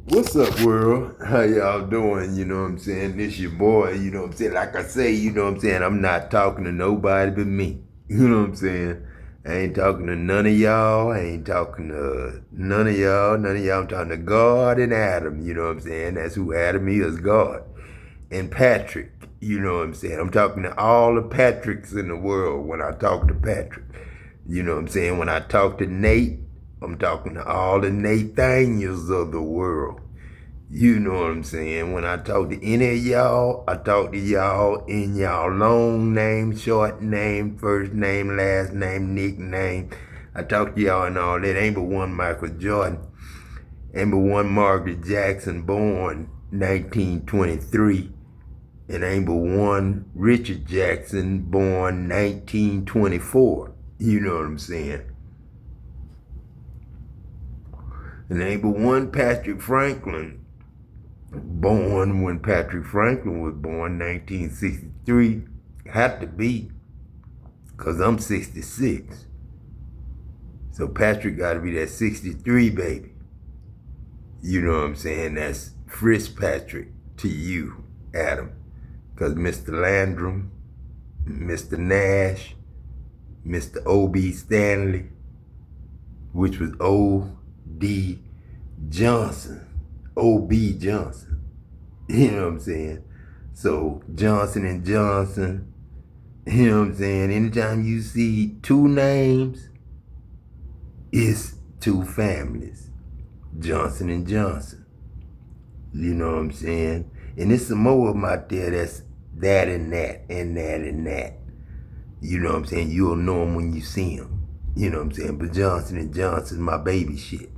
What's up, world? How y'all doing? You know what I'm saying? This your boy, you know what I'm saying? Like I say, you know what I'm saying? I'm not talking to nobody but me. You know what I'm saying? I ain't talking to none of y'all. I ain't talking to none of y'all. None of y'all. I'm talking to God and Adam. You know what I'm saying? That's who Adam is, God. And Patrick. You know what I'm saying? I'm talking to all the Patricks in the world when I talk to Patrick. You know what I'm saying? When I talk to Nate, I'm talking to all the Nathaniels of the world. You know what I'm saying? When I talk to any of y'all, I talk to y'all in y'all long name, short name, first name, last name, nickname. I talk to y'all in all that. Ain't but one Michael Jordan. Ain't but one Margaret Jackson born 1923. And ain't but one Richard Jackson born 1924. You know what I'm saying? And ain't but one Patrick Franklin born when Patrick Franklin was born, 1963. Had to be, because I'm 66. So Patrick got to be that 63 baby. You know what I'm saying? That's Frisk Patrick to you, Adam. Because Mr. Landrum, Mr. Nash, Mr. O.B. Stanley, which was O.D. Johnson, O.B. Johnson. You know what I'm saying? So Johnson and Johnson, you know what I'm saying? Anytime you see two names, it's two families. Johnson and Johnson. You know what I'm saying? And there's some more of them out there that's that and that and that and that. You know what I'm saying? You'll know them when you see them. You know what I'm saying? But Johnson and Johnson, my baby shit.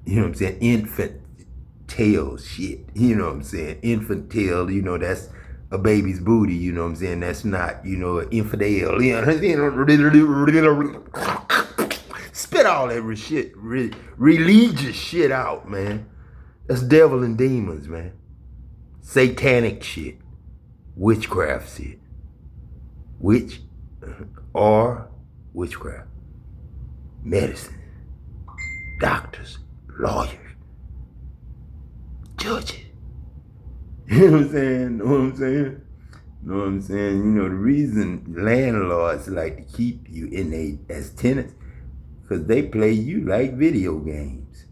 You know what I'm saying? Infant tail shit. You know what I'm saying? Infant tail, you know, that's a baby's booty. You know what I'm saying? That's not, you know, an infidel. You know what I'm saying? Spit all that shit, religious shit out, man. That's devil and demons, man. Satanic shit. Witchcraft shit. Witch or witchcraft. Medicine. Doctors. Lawyers. Judges. You know what I'm saying? Know what I'm saying? Know what I'm saying? You know, the reason landlords like to keep you in as tenants, because they play you like video games.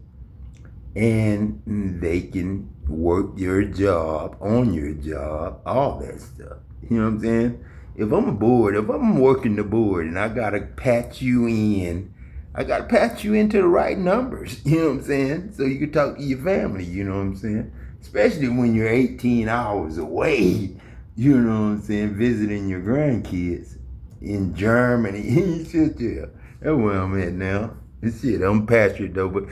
And they can work your job, on your job, all that stuff. You know what I'm saying? If I'm bored, if I'm working the board and I gotta patch you in, I gotta patch you into the right numbers. You know what I'm saying? So you can talk to your family, you know what I'm saying? Especially when you're 18 hours away, you know what I'm saying, visiting your grandkids in Germany. Shit, yeah. That's where I'm at now. Shit, I'm Patrick though, but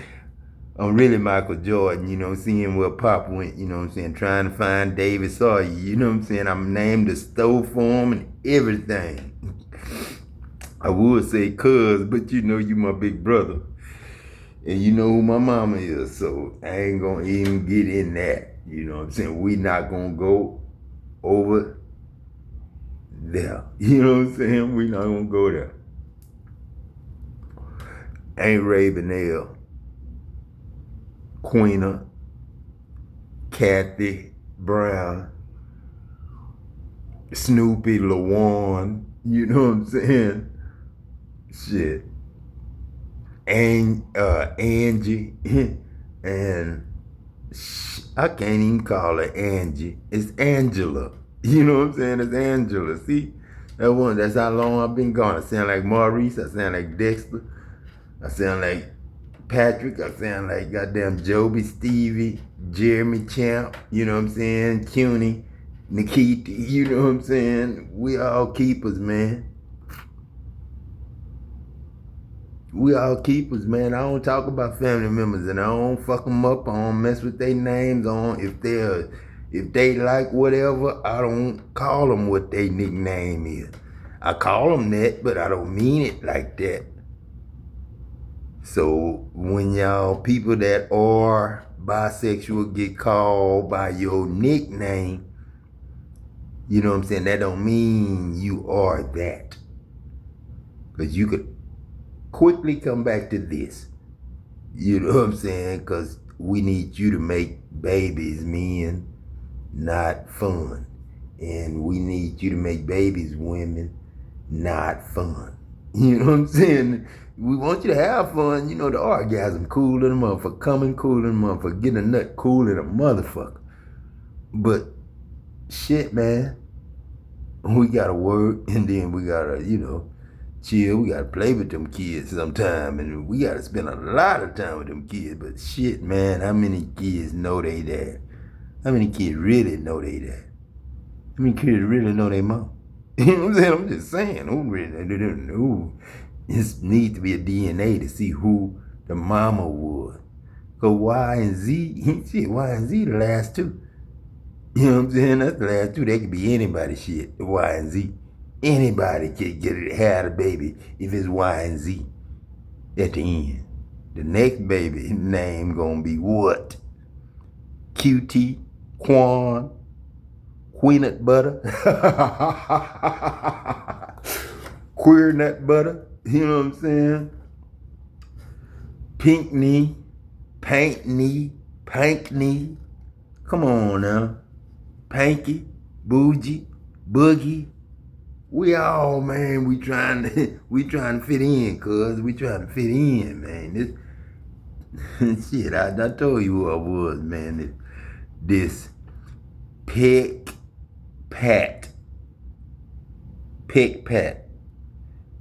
I'm really Michael Jordan, you know, seeing where Pop went, you know what I'm saying, trying to find David Sawyer, you know what I'm saying, I'm named the stove for him and everything. I would say cuz, but you know you my big brother. And you know who my mama is, so I ain't gonna even get in that, you know what I'm saying, we not gonna go over there, you know what I'm saying, we not gonna go there. Ain't Ravenel, Queena, Kathy Brown, Snoopy, LaWan, you know what I'm saying? Shit. And Angie, and I can't even call her Angie. It's Angela. You know what I'm saying? It's Angela. See? That's how long I've been gone. I sound like Maurice, I sound like Dexter, I sound like Patrick, I sound like goddamn Joby, Stevie, Jeremy Champ, you know what I'm saying? CUNY, Nikita, you know what I'm saying? We all keepers, man. We all keepers, man. I don't talk about family members and I don't fuck them up. I don't mess with their names on. If they like whatever, I don't call them what their nickname is. I call them that, but I don't mean it like that. So when y'all people that are bisexual get called by your nickname, you know what I'm saying, that don't mean you are that. Because you could quickly come back to this. You know what I'm saying? Because we need you to make babies, men, not fun. And we need you to make babies, women, not fun. You know what I'm saying? We want you to have fun. You know, the orgasm cool in a motherfucker, coming cool in a motherfucker, getting a nut cool in a motherfucker. But shit, man, we gotta work, and then we gotta, you know, chill. We gotta play with them kids sometime, and we gotta spend a lot of time with them kids. But shit, man, how many kids know they dad? How many kids really know they dad? How many kids really know they mom? You know what I'm saying? I'm just saying, who really know? It needs to be a DNA to see who the mama was. Cause Y and Z, shit, Y and Z the last two. You know what I'm saying? That's the last two. They could be anybody shit, Y and Z. Anybody can get it, have a baby if it's Y and Z at the end. The next baby name gonna be what? QT, Quan, Queanut Butter, Queer Nut Butter, you know what I'm saying? Pink Knee, Pank Knee, Pank Knee. Come on now. Panky, Bougie, Boogie. We all, man, we trying to fit in, cuz. We trying to fit in, man. This shit, I told you who I was, man. This Pick Pat.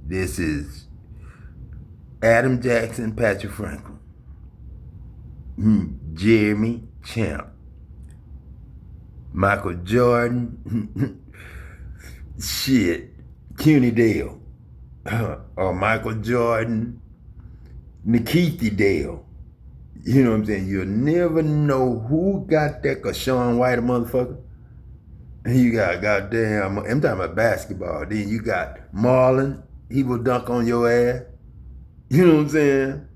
This is Adam Jackson, Patrick Franklin, Jeremy Champ, Michael Jordan, shit, CUNY Dale, or Michael Jordan, Nikita Dale. You know what I'm saying? You'll never know who got that, cause Shaun White a motherfucker. And you got goddamn, I'm talking about basketball. Then you got Marlon, he will dunk on your ass. You know what I'm saying?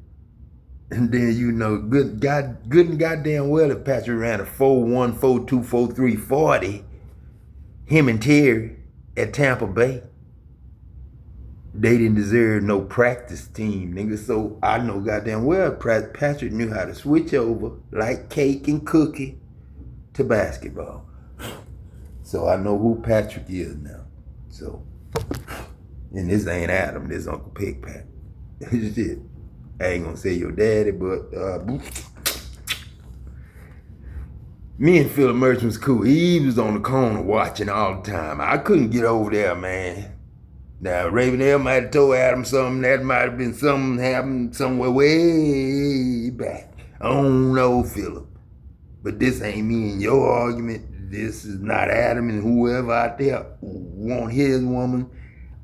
And then you know, good and goddamn well if Patrick ran a 4-1, 4-2, 4-3, 40, him and Terry at Tampa Bay, they didn't deserve no practice team, nigga. So I know goddamn well Patrick knew how to switch over like cake and cookie to basketball. So I know who Patrick is now. So, and this ain't Adam, this Uncle Pick Pat. Shit. I ain't gonna say your daddy, but me and Philip Merchant was cool. He was on the corner watching all the time. I couldn't get over there, man. Now, Ravenel might have told Adam something. That might have been something happened somewhere way back. I don't know, Philip. But this ain't me and your argument. This is not Adam and whoever out there who want his woman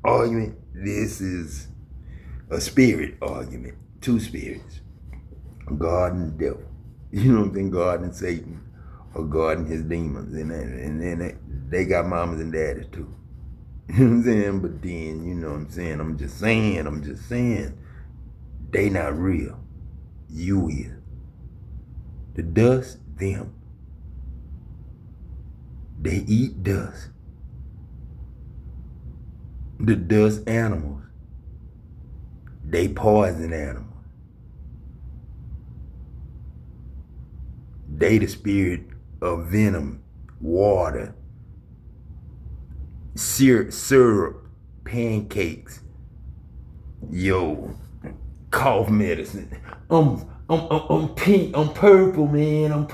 argument. This is a spirit argument. Two spirits. God and the devil. You know what I'm saying? God and Satan. Or God and his demons. And then they got mamas and daddies too. You know what I'm saying? But then, you know what I'm saying? I'm just saying. They not real. You is. The dust, them. They eat dust. The dust animals. They poison animals. They the spirit of venom, water, syrup, pancakes, cough medicine. I'm pink, I'm purple, man. I'm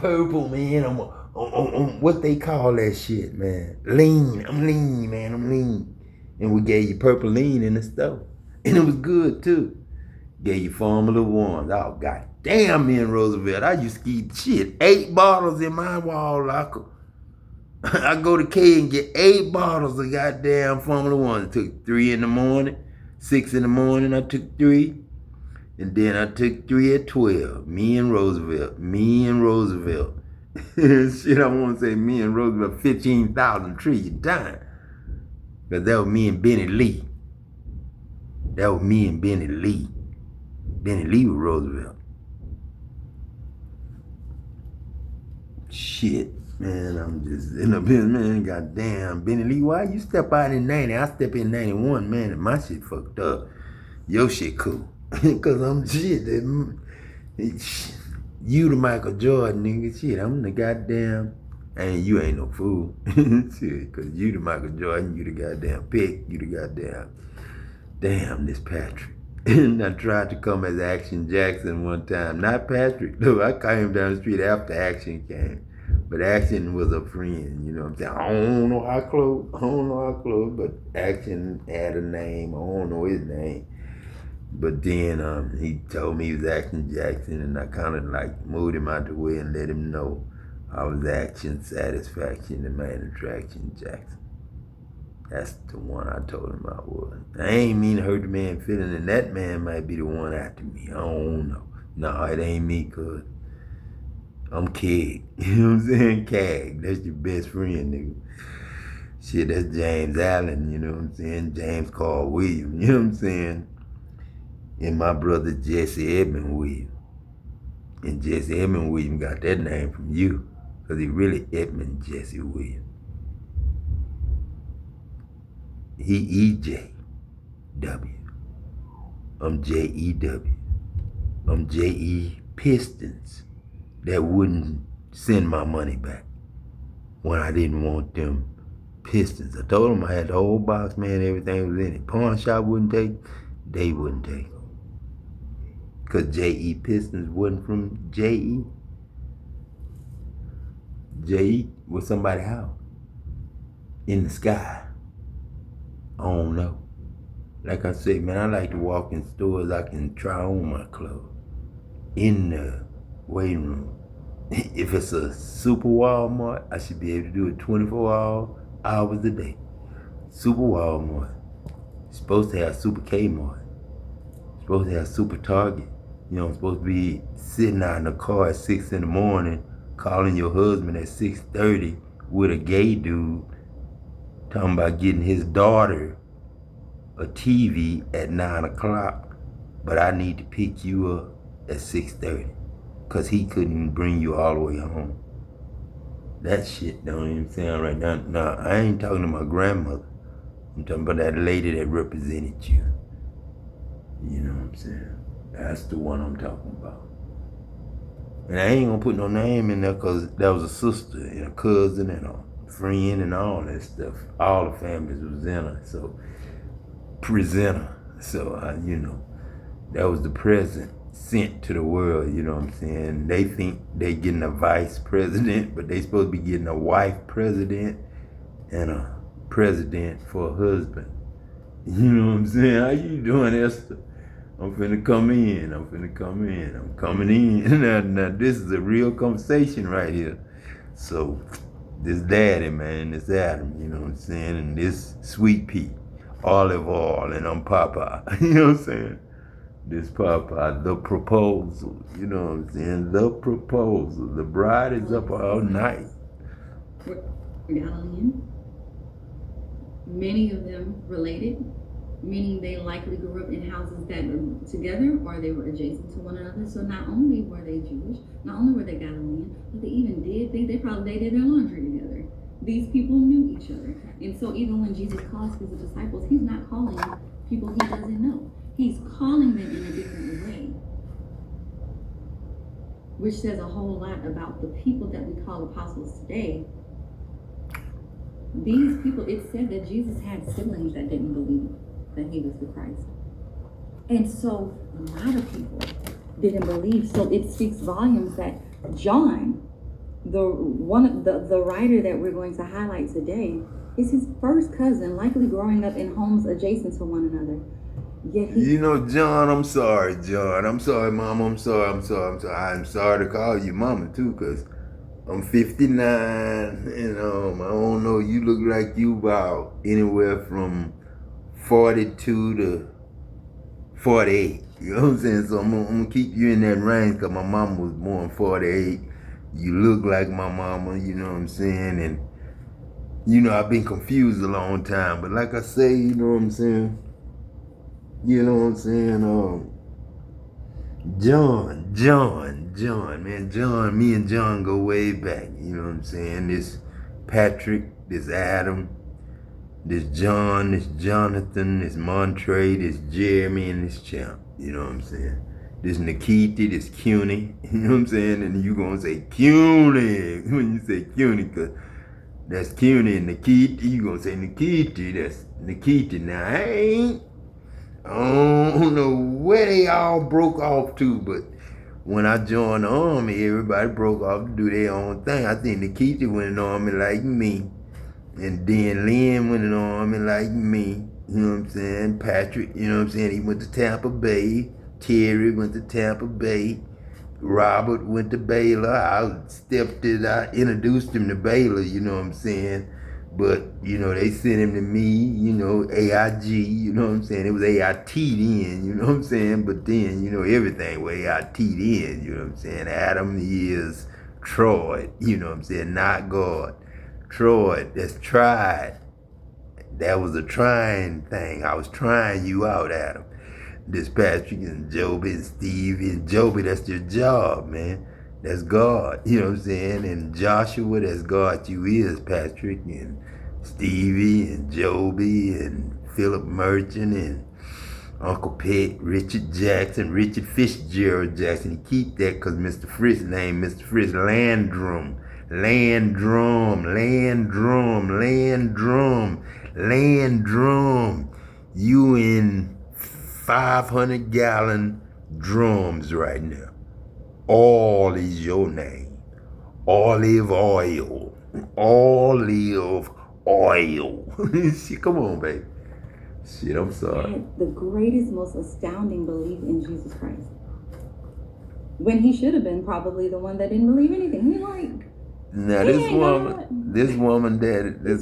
what they call that shit, man? Lean. I'm lean, man. I'm lean. And we gave you purple lean in the stove. And it was good too. Gave you Formula Ones. Oh, goddamn, me and Roosevelt. I used to keep 8 bottles in my wall locker. I go to K and get 8 bottles of goddamn Formula One. I took 3 in the morning, 6 in the morning, I took 3. And then I took 3 at 12. Me and Roosevelt. Shit, I want to say me and Roosevelt 15,000 trillion times. Because that was me and Benny Lee. Benny Lee was Roosevelt. Shit, man, I'm just in the business, man. Goddamn, Benny Lee, why you step out in 90? I step in 91, man, and my shit fucked up. Your shit cool. Because I'm shit. You the Michael Jordan, nigga. Shit, I'm the goddamn. And you ain't no fool. Shit, cause you the Michael Jordan, you the goddamn pick, you the goddamn. Damn, this Patrick. And I tried to come as Action Jackson one time. Not Patrick. No, I came down the street after Action came. But Action was a friend, you know what I'm saying? I don't know how close, but Action had a name. I don't know his name. But then he told me he was Action Jackson, and I kind of like moved him out the way and let him know I was Action Satisfaction, the Man Attraction Jackson. That's the one I told him I was. I ain't mean to hurt the man feeling, and that man might be the one after me. I don't know. No, it ain't me, cuz I'm Kneaghe. You know what I'm saying? Kneaghe. That's your best friend, nigga. Shit, that's James Allen, you know what I'm saying? James Carl Williams, you know what I'm saying? And my brother Jesse Edmund Williams. And Jesse Edmund Williams got that name from you, because he really Edmund Jesse Williams. He E-J-W. I'm J-E-W. I'm J-E Pistons that wouldn't send my money back when I didn't want them Pistons. I told them I had the whole box, man, everything was in it. Pawn shop wouldn't take, they wouldn't take them. Because J-E Pistons wasn't from J-E. J-E was somebody's house in the sky. I don't know. Like I said, man, I like to walk in stores I can try on my clothes in the waiting room. If it's a super Walmart, I should be able to do it 24 hours a day. Super Walmart. Supposed to have Super Kmart. Supposed to have Super Target. You know, I'm supposed to be sitting out in the car at 6 in the morning, calling your husband at 6:30 with a gay dude, talking about getting his daughter a TV at 9 o'clock, but I need to pick you up at 6:30 because he couldn't bring you all the way home. That shit don't even sound right. Now, I ain't talking to my grandmother. I'm talking about that lady that represented you. You know what I'm saying? That's the one I'm talking about. And I ain't gonna put no name in there because that was a sister and a cousin and a friend and all that stuff. All the families was in her, so presenter. So, you know, that was the present sent to the world, you know what I'm saying? They think they getting a vice president, but they supposed to be getting a wife president and a president for a husband. You know what I'm saying? How you doing, Esther? I'm finna come in. I'm coming in. Now this is a real conversation right here. So this daddy, man, this Adam, you know what I'm saying? And this Sweet Pea, olive oil, and I'm Popeye. You know what I'm saying? This Popeye, the proposal, you know what I'm saying? The proposal. The bride is up all night. Galilean. Many of them related, meaning they likely grew up in houses that were together or they were adjacent to one another. So not only were they Jewish, not only were they Galilean, but they even they probably did their laundry together. These people knew each other. And so even when Jesus calls his disciples, he's not calling people he doesn't know. He's calling them in a different way, which says a whole lot about the people that we call apostles today. These people, it said that Jesus had siblings that didn't believe that he was the Christ. And so a lot of people didn't believe. So it speaks volumes that John, the writer that we're going to highlight today, is his first cousin, likely growing up in homes adjacent to one another. Yet you know, John, I'm sorry, John. I'm sorry, Mom. I'm sorry. I'm sorry to call you Mama, too, because I'm 59, and I don't know, you look like you about anywhere from 42 to 48. You know what I'm saying? So I'm gonna keep you in that range because my mama was born 48. You look like my mama, you know what I'm saying? And, you know, I've been confused a long time. But like I say, you know what I'm saying? You know what I'm saying? John, man, John, me and John go way back, you know what I'm saying? This Patrick, this Adam, this John, this Jonathan, this Montre, this Jeremy, and this Champ, you know what I'm saying? this Nikiti, this Cuny. You know what I'm saying? And you gonna say Cuny when you say Cuny, cause that's Cuny and Nikiti. You gonna say Nikiti, that's Nikiti. Now I don't know where they all broke off to, but when I joined the army, everybody broke off to do their own thing. I think Nikita went in the army like me, and then Lynn went in the army like me. You know what I'm saying? Patrick, you know what I'm saying? He went to Tampa Bay. Terry went to Tampa Bay. Robert went to Baylor. I introduced him to Baylor, you know what I'm saying? But, you know, they sent him to me, you know, AIG, you know what I'm saying? It was AIT then, you know what I'm saying? But then, you know, everything was AIT then, you know what I'm saying? Adam is Troy, you know what I'm saying? Not God. Troy, that's tried. That was a trying thing. I was trying you out, Adam. This Patrick and Joby and Stevie and Joby, that's your job, man. That's God, you know what I'm saying? And Joshua, that's God you is, Patrick, and Stevie and Joby and Philip Merchant and Uncle Pet, Richard Jackson, Richard Fitzgerald Jackson. He keep that because Mr. Fritz named Mr. Fritz Landrum. Landrum. You in 500-gallon drums right now. All is your name. Olive oil. Olive oil. Shit, come on, baby. Shit, I'm sorry. Had the greatest, most astounding belief in Jesus Christ. When he should have been probably the one that didn't believe anything. He like, now this woman, this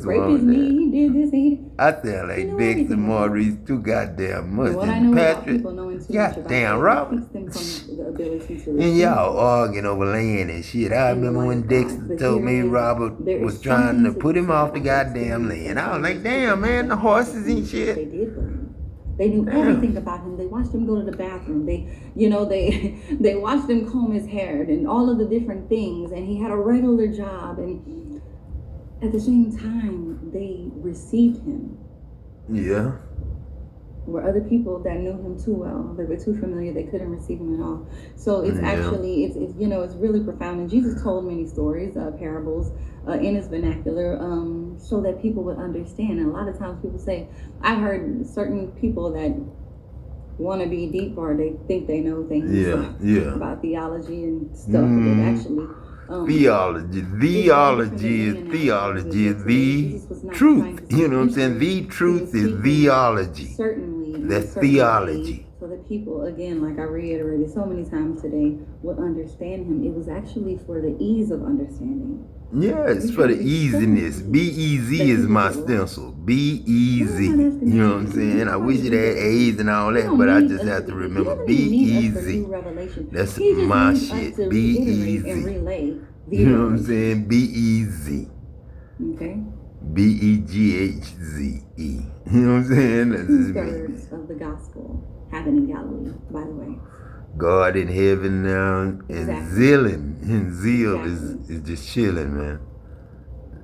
raped me, he did this, and he. I tell like Deaghze and Maurice too goddamn much. What I know Patrick, about people knowing too much about damn, it, Robert. keeps them from the ability to And y'all arguing over land and shit. I remember when Deaghze told me Robert was trying to put him off the goddamn land. I was like, damn, man, the horses and shit. They did believe. They knew everything about him. They watched him go to the bathroom. They watched him comb his hair and all of the different things. And he had a regular job. And at the same time, they received him. Yeah. Where other people that knew him too well, they were too familiar, they couldn't receive him at all. So it's actually, it's really profound. And Jesus told many stories, parables in his vernacular, so that people would understand. And a lot of times people say, I've heard certain people that want to be deep or they think they know things about theology and stuff, but actually theology is the truth. You know what I'm saying? The truth is theology. Certainly. That's theology. So that people, again, like I reiterated so many times today, would understand him. It was actually for the ease of understanding. Yeah, it's for the easiness. B-E-Z is my stencil. B-E-Z. You know what I'm saying? I wish it had A's and all that, but I just have to remember B-E-Z. That's my shit. B-E-Z. You know what I'm saying? B-E-Z. Okay. B-E-G-H-Z-E. You know what I'm saying? That's just me. 2/3 of the gospel happened in Galilee, by the way. God in heaven now and zeal is just chilling, man.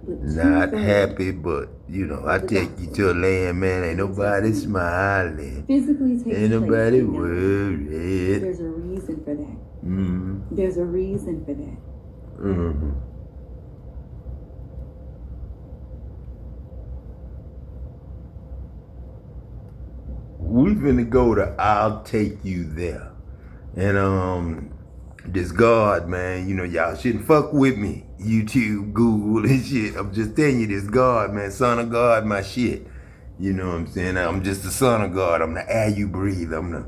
Not happy, but you know, I take you to a land, man. Ain't nobody smiling. Physically takes ain't nobody place worried. There's a reason for that. Mm-hmm. There's a reason for that. Mm-hmm. We finna go to I'll Take You There. And this God, man, you know, y'all shouldn't fuck with me. YouTube, Google and shit. I'm just telling you, this God, man, son of God, my shit. You know what I'm saying? I'm just the son of God. I'm the air you breathe. I'm the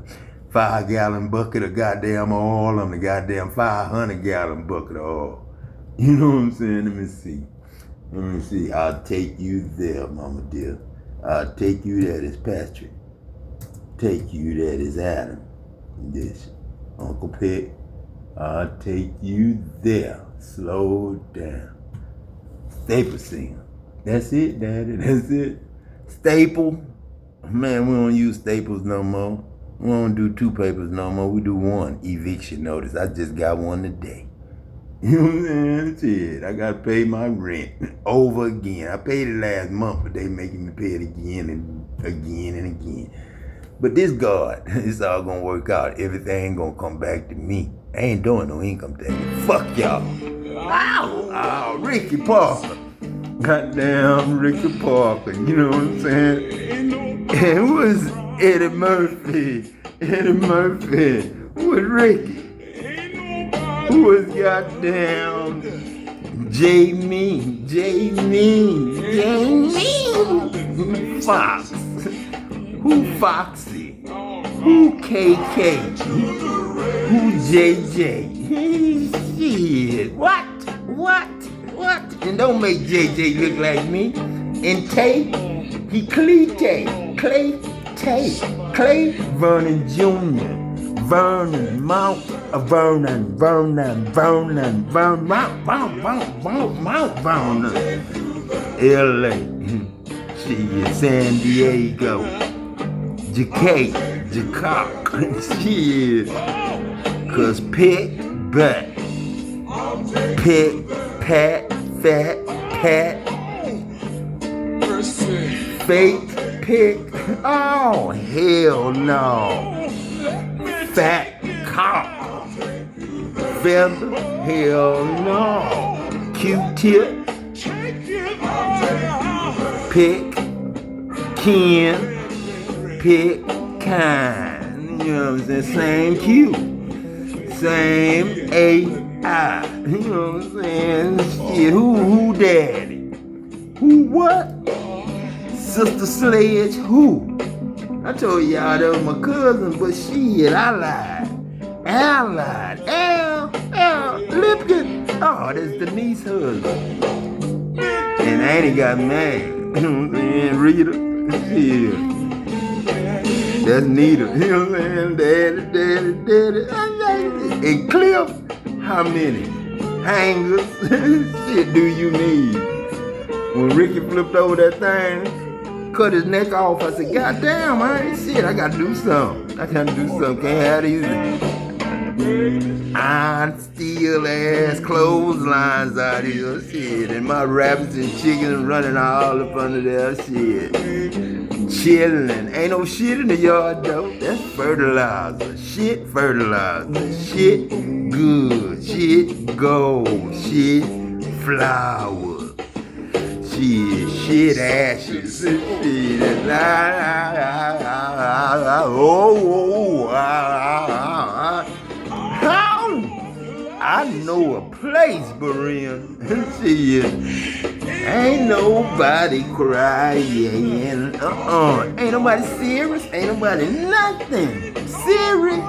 5-gallon bucket of goddamn oil. I'm the goddamn 500-gallon bucket of oil. You know what I'm saying? Let me see. I'll take you there, mama dear. I'll take you there, this Patrick. Take you there, this Adam. This Uncle Pet. I'll take you there. Slow down. Staple singer. That's it, Daddy. That's it. Staple. Man, we don't use staples no more. We don't do 2 papers no more. We do 1 eviction notice. I just got one today. You know what I'm saying? That's it. I got to pay my rent over again. I paid it last month, but they making me pay it again and again and again. But this God, it's all gonna work out. Everything gonna come back to me. I ain't doing no income tax. Fuck y'all. Ow! Oh, Ricky Parker. Goddamn Ricky Parker. You know what I'm saying? And who was Eddie Murphy? Eddie Murphy. Who was Ricky? Who was goddamn Jamie? Fox. Who Foxy? Who KK? Who JJ? Shit. What? And don't make JJ look like me. And Tay, he Clay Vernon Jr. Mount Vernon. LA. Shit, San Diego. Jacock. Shit. Cause pick, butt. Pick, pat, fat, pat. Fake, pick. Oh, hell no. Fat cock. Feather, hell no. Q-tip. Pick, kin. Pick, kind. You know what I'm saying? Same Q. Same AI. You know what I'm saying? Shit, who daddy? Who what? Sister Sledge, who? I told y'all that was my cousin, but shit, I lied. Lipkin. Oh, that's Denise's husband. And Auntie got mad. You know what I'm saying? Rita. Shit. That's Nita. You know what I'm saying? Daddy. And Cliff, how many hangers shit do you need? When Ricky flipped over that thing, cut his neck off, I said, God damn, man, shit, I gotta do something. Can't have these iron steel ass clotheslines out here, shit. And my rabbits and chickens running all up under there, shit. Chillin'. Ain't no shit in the yard though. That's fertilizer. Shit fertilizer. Shit good. Shit gold. Shit flower. Shit ashes. Shit. I know a place, Berean. Shit. Ain't nobody crying. Ain't nobody serious. Ain't nobody nothing. Serious.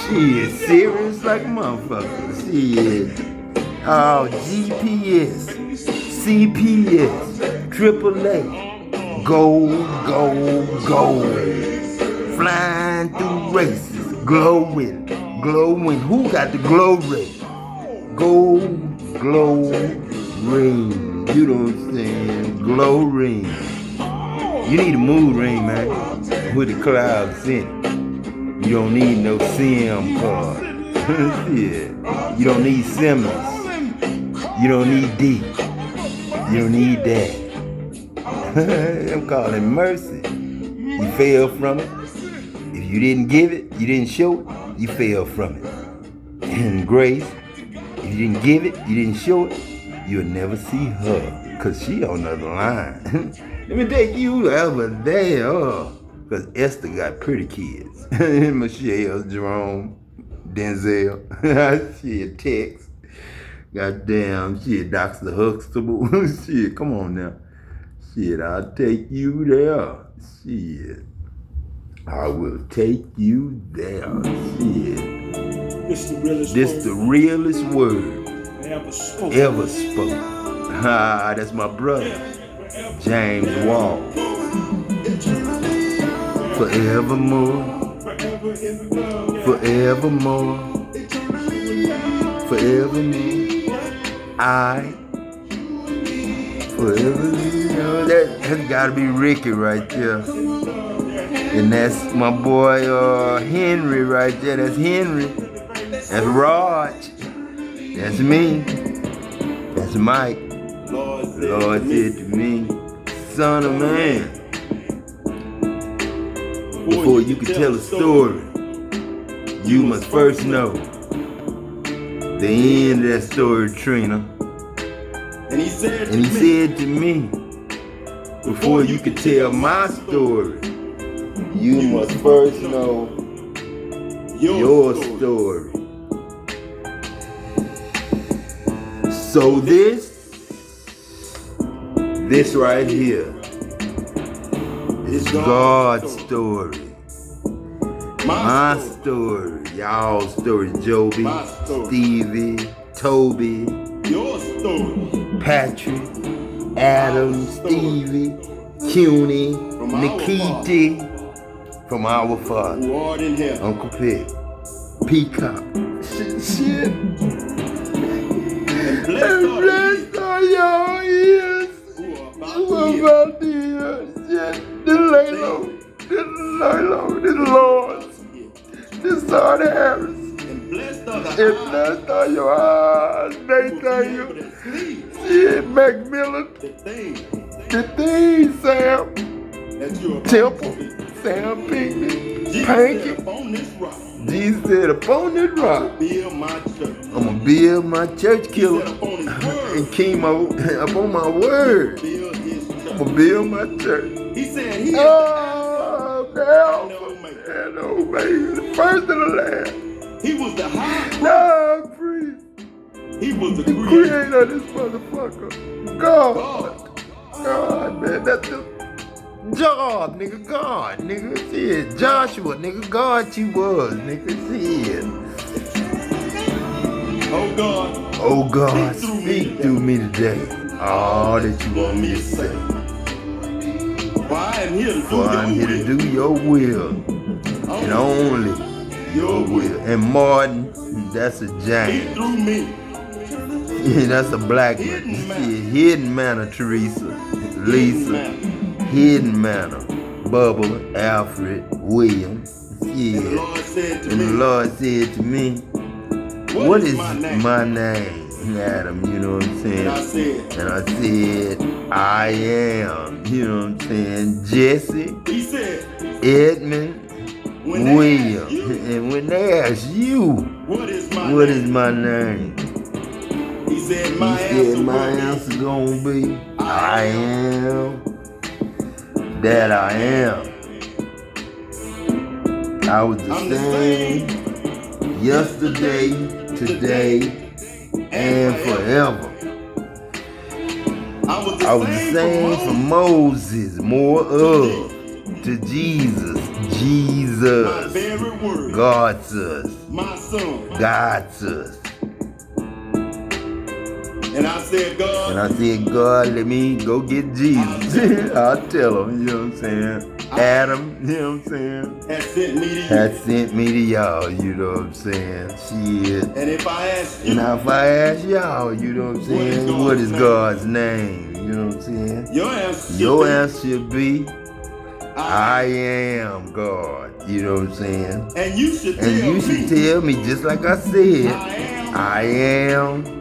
Shit, serious like a motherfucker. Shit. Oh, GPS, CPS, AAA. Gold. Flying through races. Glowing. Who got the glow ray? Gold glow ring. You know what I'm saying? Glow ring. You need a mood ring, man. With the clouds in it. You don't need no SIM card. Yeah. You don't need Simmons. You don't need D. You don't need that. I'm calling mercy. You fell from it. If you didn't give it, you didn't show it, you fell from it. And grace, if you didn't give it, you didn't show it, you'll never see her. Cause she on the other line. Let me take you over there. Cause Esther got pretty kids. Michelle, Jerome, Denzel. Shit, Tex. Goddamn, shit, Dr. Huxtable. Shit, come on now. Shit, I'll take you there. Shit. I will take you there. Shit. This the realest word ever spoke. Ah, that's my brother, James Wall. Forevermore. I forever. That's gotta be Ricky right there. And that's my boy Henry right there. That's Henry. That's Raj. That's me. That's Mike. Lord said to me, son of man, Before you can tell a story, you must first know the end of that story, Trina. And he said to me, before you can tell my story, you must first know your story. So this right here is God's story. My story. Y'all's story. Joby, Stevie, Toby, your story. Patrick, Adam, Stevie, CUNY, Nikiti, from our father, Who art in heaven. Uncle Pig, Peacock. Shit. And blessed are your ears. who are about to hear. Shit. This lay low. This Lord's. This are the Harris. And blessed are the And blessed are your eyes. They tell you. Shit, Macmillan. the things The thing, Sam. that you are about Temple. to see. Sam Pinckney. Jesus Pinky. said, upon this rock, Jesus said, upon this rock, build my church. I'm going to build my church He killer. said, upon his And word, chemo, upon my word, build his I'm church. going to build my church. He said, he is Oh, the Alpha Omega. and Omega, the first and the last. He was the high priest. No, priest, He was the the creator. creator of this motherfucker. God, man, that's the job, nigga, God, nigga, shit. Joshua, nigga, God you was, nigga, shit. Oh God. Oh God, speak through me today. All that you want me to say. For I am here to do For I'm here to do your will. And only your will. And Martin, that's a Speak giant. through me. Yeah, that's a black man. Yeah, hidden manner, Teresa. Lisa. Hidden manner. Bubba, Alfred, William. And the Yeah. Lord said to And the me, Lord said to me, what is my name? Adam, you know what I'm saying? And I said, And I said, I am, you know what I'm saying? Jesse, he said, Edmund, when they William. ask you, And when they ask you, what is my what name? is my name? He said, He my said, my answer answer gonna be, I am that I am. I was the same yesterday, today, and forever. I I was the same from Moses, more of, to Jesus, my very word, God's us, my son. God's us. And I said, God, And I said, God, let me go get Jesus. I'll tell him, you know what I'm saying? Adam, you know what I'm saying? has sent me to you. Has sent me to y'all, you know what I'm saying? Shit. And if I ask you, And if I ask y'all, you know what I'm saying? What is God's name? You know what I'm saying? your answer should be, I am God. You know what I'm saying? And you should And you should tell me, just like I said, I am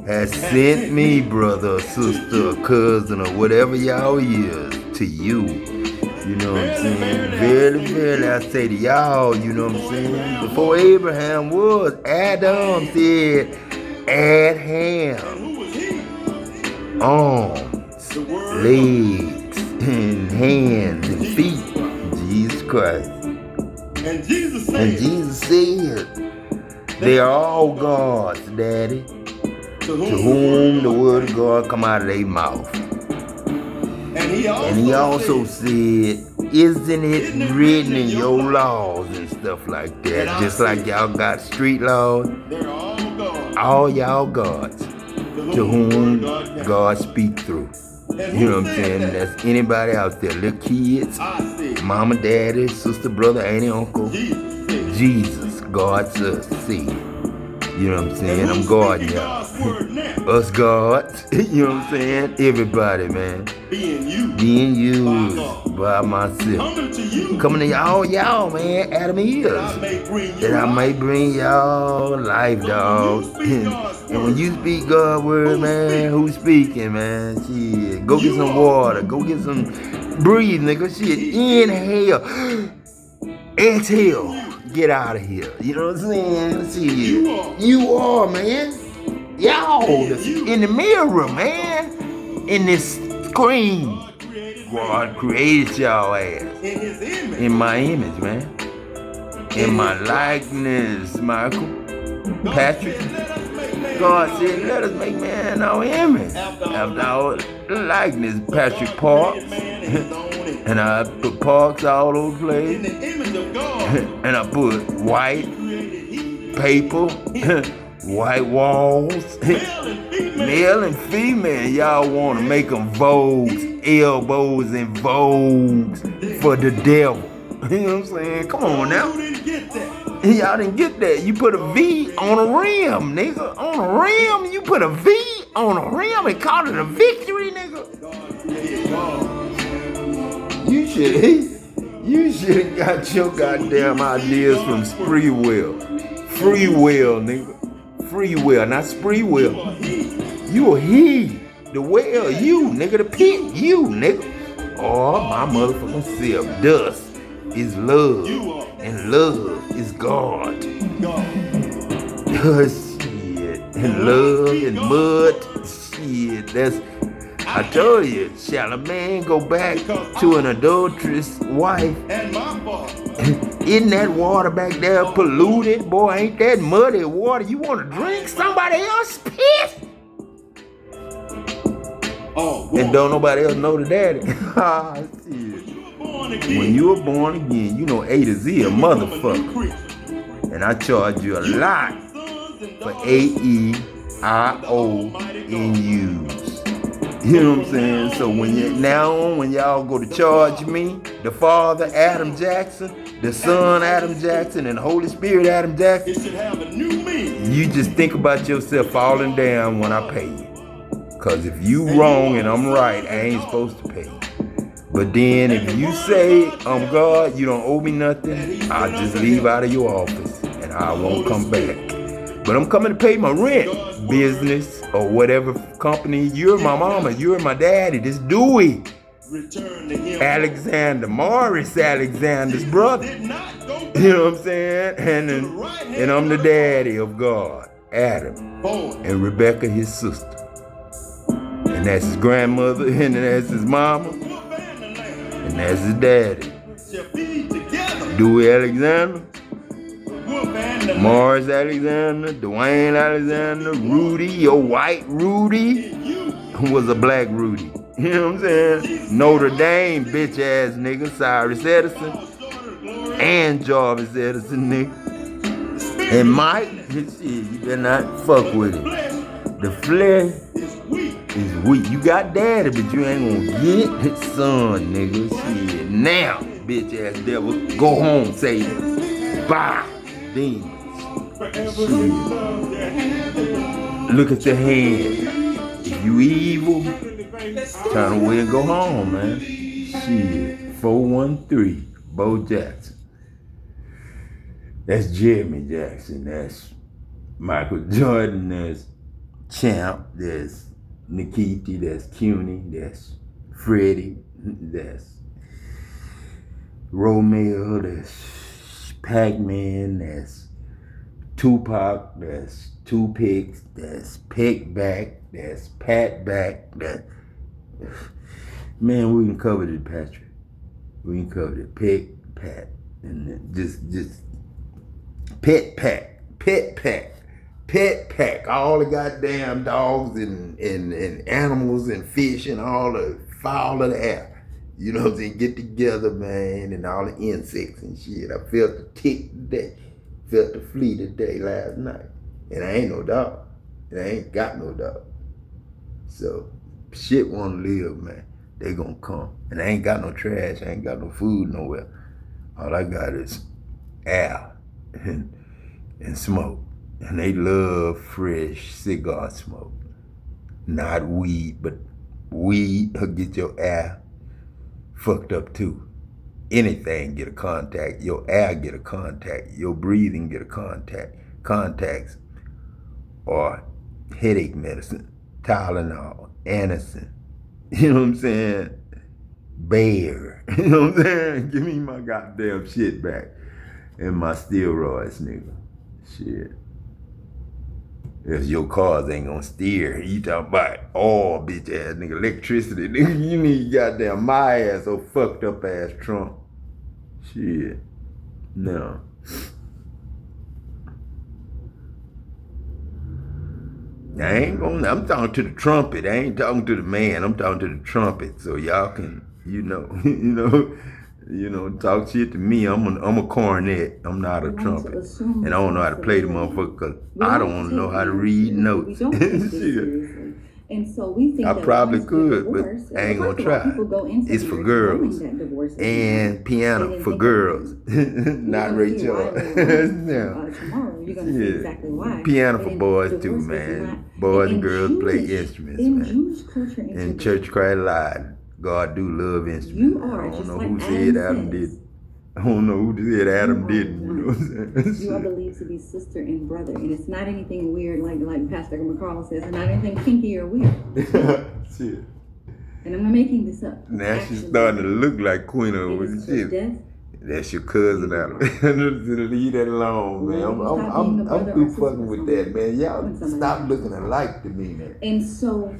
has sent me, brother, sister, cousin, or whatever y'all is, to you. You know what I'm saying? Verily, verily, I say to y'all, you know what I'm saying? Before Abraham was, Adam said, add ham, who was he? arms, The word legs, and hands, and feet. Jesus Christ. And Jesus said, And Jesus said, they are all God's, Daddy, to to whom the word of God come out of their mouth. And he also said, isn't it written in your laws and stuff like that? Just like y'all got street laws, they're all God, all y'all gods, to whom God speak through. You know what I'm saying? That's anybody out there, little kids, I said, mama, daddy, sister, brother, auntie, uncle, Jesus said, Jesus, God's us, see. You know what I'm saying? I'm God, y'all. God's word now, Us gods, you know what I'm saying? Everybody, man. being you, Being used by myself. coming to you, Coming to y'all, man. Adam and Eve. that I may bring you That I may bring y'all life, dog. And when you speak God's word, man, who's speaking, man? Shit. Go get some water. Go get some breathe, nigga. Shit. Inhale. Exhale. Get out of here. You know what I'm saying? See, you are, man. Y'all in the mirror, man. In this screen. God created y'all ass. In his image. In my image, man. In my likeness, Michael. Patrick. God said, let us make man in our image. After our likeness, Patrick Parks. And I put Parks all over the place. In the image of God. And I put white paper, white walls. Male and female, y'all want to make them vogues, elbows and vogues for the devil. You know what I'm saying? Come on now. Y'all didn't get that. You put a V on a rim, nigga. On a rim, you put a V on a rim and call it a victory, nigga. You should have got your goddamn ideas from Free Will. Free Will, nigga. Free Will, not Spree Will. You a he. The whale, you, nigga. The pit, you, nigga. Oh, my motherfucking self. Dust is love. And love is God. Shit. And love and mud. Shit. That's, I told you, shall a man go back to an adulterous wife? Isn't that water back there polluted? Boy, ain't that muddy water? You want to drink somebody else's piss? And don't nobody else know the daddy. When you were born again, you know A to Z a motherfucker. And I charge you a lot for AEIONUs. You know what I'm saying? So when y'all go to charge me, the Father Adam Jackson, the Son Adam Jackson, and the Holy Spirit Adam Jackson, It should have a new meaning. you just think about yourself falling down when I pay you. Cause if you wrong and I'm right, I ain't supposed to pay you. But then if you say I'm God, you don't owe me nothing, I'll just leave out of your office and I won't come back. But I'm coming to pay my rent, business or whatever company. You're my mama, you're my daddy. This Dewey Alexander, Morris Alexander's brother. You know what I'm saying? And I'm the daddy of God, Adam, and Rebecca his sister. And that's his grandmother, and that's his mama, and that's his daddy. Dewey Alexander, Morris Alexander, Dwayne Alexander, Rudy, your white Rudy, was a black Rudy. You know what I'm saying? Notre Dame, bitch ass nigga, Cyrus Edison, and Jarvis Edison, nigga. And Mike, shit, you better not fuck with it. The flesh is weak. You got daddy, but you ain't gonna get his son, nigga. Shit. Now, bitch ass devil, go home, Satan. Bye, demons. Shit. Look at the hand. If you evil, turn away and go home, man. Shit. 413, Bo Jackson. That's Jeremy Jackson. That's Michael Jordan. That's Champ. That's Nikiti. That's Cuny. That's Freddie. That's Romeo. That's Pac-Man. That's Tupac. That's Two Picks. That's Pickback. That's Patback. That, man, we can cover it, Patrick. We can cover it. Pick, Pat, and just pet pack, pet pack, all the goddamn dogs and animals and fish and all the fowl of the air. You know what I'm saying? Get together, man, and all the insects and shit. I felt the tick today, felt the flea today last night. And I ain't no dog. And I ain't got no dog. So shit wanna live, man. They gonna come. And I ain't got no trash, I ain't got no food nowhere. All I got is air and smoke. And they love fresh cigar smoke. Not weed, but weed will get your air fucked up too. Anything get a contact. Your air get a contact. Your breathing get a contact. Contacts or headache medicine, Tylenol, Anacin. You know what I'm saying? Bayer. You know what I'm saying? Give me my goddamn shit back. and my steroids, nigga. Shit. If your cars ain't gonna steer, you talking about all bitch ass nigga, electricity, nigga. You need goddamn my ass, so fucked up ass trunk. Shit. No. I'm talking to the trumpet. I ain't talking to the man. I'm talking to the trumpet. So y'all can, talk shit to me. I'm a cornet. I'm not a trumpet. And I don't know how to play the motherfucker because I don't know how to read notes. Seriously. And so we think I that probably once could, divorce, but I ain't gonna first of all, try. people go into It's for marriage girls. knowing that divorce is And piano They for didn't think girls. of Not Rachel. Tomorrow, you're going to see exactly why. Piano for And boys divorce too, is man. not- Boys and in girls play Jewish- instruments, in man. Jewish culture and In tradition, Church Cry Loud, God do love instruments. You man. are, I don't just know like who said Adam Adam says. did. I don't know who said Adam You are didn't. You know what I'm saying? You are believed to be sister and brother, and it's not anything weird like Pastor McCall says, and not anything kinky or weird. Shit. And I'm not making this up. Now she's starting to look like Queen It of is shit. for death. That's your cousin, Adam. Leave that alone, man. I'm through fucking with that, man. Y'all stop looking alike to me, man. And so,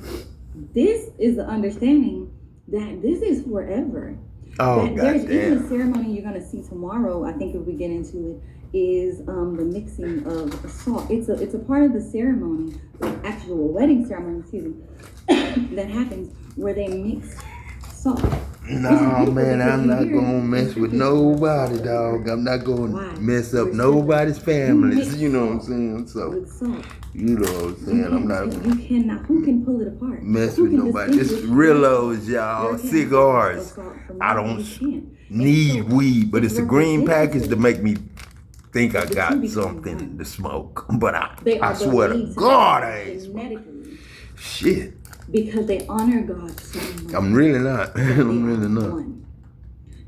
this is the understanding that this is forever. Oh, that there's even a goddamn. ceremony you're gonna see tomorrow. I think if we get into it, is the mixing of salt. It's a part of the ceremony, the actual wedding ceremony, excuse me, that happens where they mix salt. No, man, I'm not gonna mess with nobody, dog. I'm not gonna mess up nobody's families. You know what I'm saying? So, With salt. you know what I'm saying? I'm not You gonna cannot. Who can pull it apart? mess Who with can nobody. It's distinguish Rillos, y'all. your Cigars. salt from I yours? don't You can't. need And so, weed, but it's a green package to make me think I The got two become something one. to smoke. But They I are swear to believed God, be I ain't smoking. genetically, Shit. because they honor God so much. I'm really not. that I'm they really are not. one.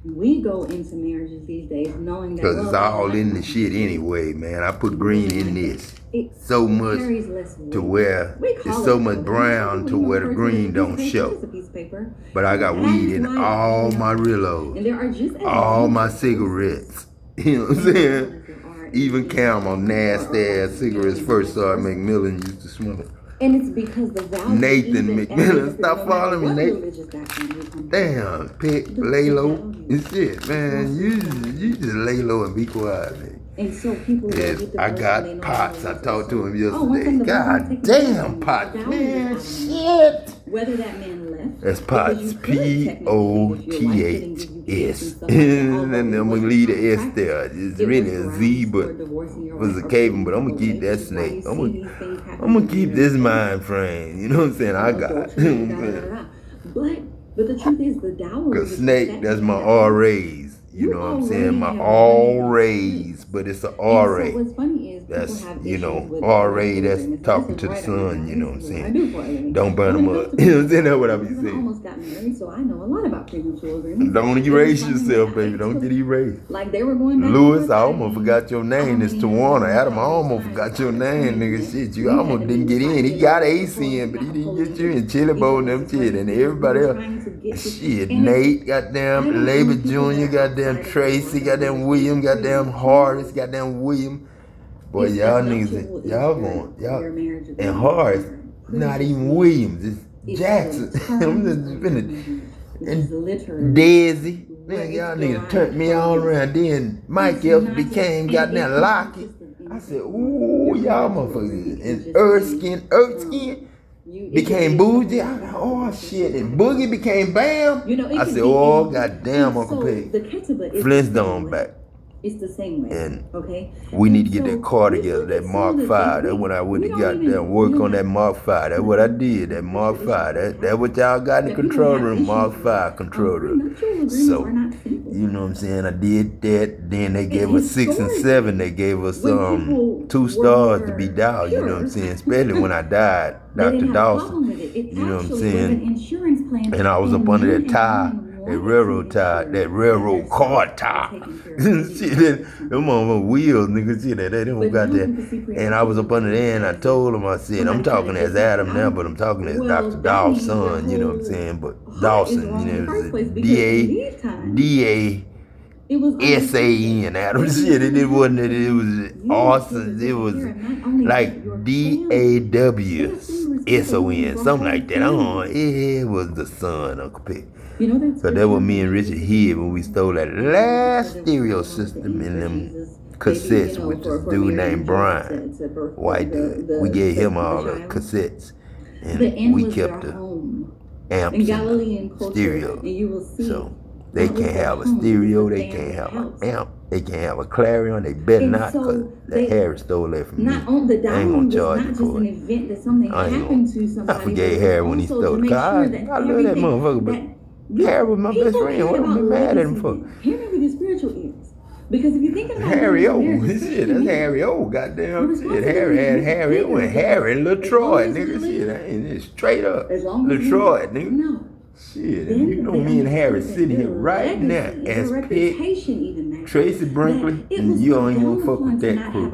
We go into marriages these days knowing that Because it's all in the shit anyway, man. I put green in this. So much carries less weight. to where We it's call so it much cologne. brown to People where the refer to green it as don't piece of paper, show. it's a piece of paper. But I got That weed is in why all you my know, Rillos. And there are just as All many my choices cigarettes. You know what I'm saying? as there are Even in Camel, or- nasty or- ass cigarettes first started McMillan used to smoke. And it's because the value Nathan even McMillan, as stop no matter following me, what Nate. religious background you come from, Damn, Pick, lay low. And shit, man. You just lay low and be quiet, man. And so people Yes, get the I verse and they got know pots. they I know talked to him oh, one yesterday. thing the Bible God takes damn, away pots, from man. you, Shit. whether that man left, That's because pots. you could technically, if your wife didn't give you gifts and P-O-T-H-S. stuff like that, although And it I'm going to wasn't leave the common S practice, there. It's it really was a Z, grounds but for divorcing your was wife a or caving, but I'm putting going to keep away, that which is why you snake. see these things happen I'm going to in keep this marriage. mind frame. You know what I'm saying? I got it. Adultery, da, da, da, da. But the truth is the dowry. Because is snake, that's my man that- RAs. You You know what I'm already saying? My have all money. rays, but it's a And RA. so what's funny is people That's, have you issues know, with RA, that's agreements. talking This to is the right sun, up my you know what I'm alley. This is saying? I do for a living. Don't burn When them it up. comes to You know what I'm saying? That's what I be because I saying. almost got married, so I know a lot about prenuptial agreements. Don't It erase was something yourself, that baby. I Don't took- get erased. Like they were going back. Lewis, and I forth, almost forgot your name. It's Tawana. Adam, I almost forgot your name, nigga. Shit, you almost didn't get in. He got AC in, but he didn't get you in. Chili Bowl and them shit. And everybody else. Shit, Nate, goddamn, Labor Jr., goddamn Tracy, goddamn William, goddamn Horace, goddamn William. Boy, y'all niggas, y'all going, y'all, and Horace, not even Williams, it's Jackson. I'm just finna, and Deaghze. Man, y'all niggas turned me all around. Then Mike Epps became goddamn Lockett. I said, ooh, y'all motherfuckers. And Erskine became Bougie. I said, oh shit. And Boogie became Bam. I said, oh goddamn, Uncle Peg. Flintstone back. It's the same way. And okay. we need to get that car together, that Mark 5. That's when I went to goddamn work on that Mark 5. That's what I did, that Mark 5. That's what y'all got in the control room, Mark 5 control room. So, you know what I'm saying? I did that. Then they gave us 6 and 7. They gave us 2 stars to be down, you know what I'm saying? Especially when I died, Dr. Dawson. You know what I'm saying? And I was up under that tie. That railroad tie, that railroad car tie. Shit, them on wheels, nigga. Shit, they don't got that. And I was up under there and I told him, I said, I'm talking as Adam now, but I'm talking as Dr. Dawson's son, you know what I'm saying? But Dawson, you know, it was It was S-A-N, Adam. Shit, it wasn't that it was awesome. It was like D-A-W-S-O-N, something like that. I don't know. It was the sun, Uncle Pick. You know that. So that was me and Richard hid when we stole that last stereo system in them cassettes with this dude named Brian, white dude. We gave him all the cassettes, and we kept the amps and stereo. So they can't have a stereo, they can't have an amp, they can't have a clarion, they better not, because the Harry stole that from me. I ain't gonna charge you for it. I forgave Harry when he stole it. I love that motherfucker, but Harry was my best friend. What am I mad at him for? Hear me with your spiritual ears. Because if you think about Harry O, shit, that's Harry O, goddamn shit. Harry had Harry O and Harry and LaTroy, nigga, shit. I ain't straight up. LaTroy, nigga. No. Shit, and you know me and Harry sitting here right now as Pitt, Tracy Brinkley, and you don't even want to fuck with that crew.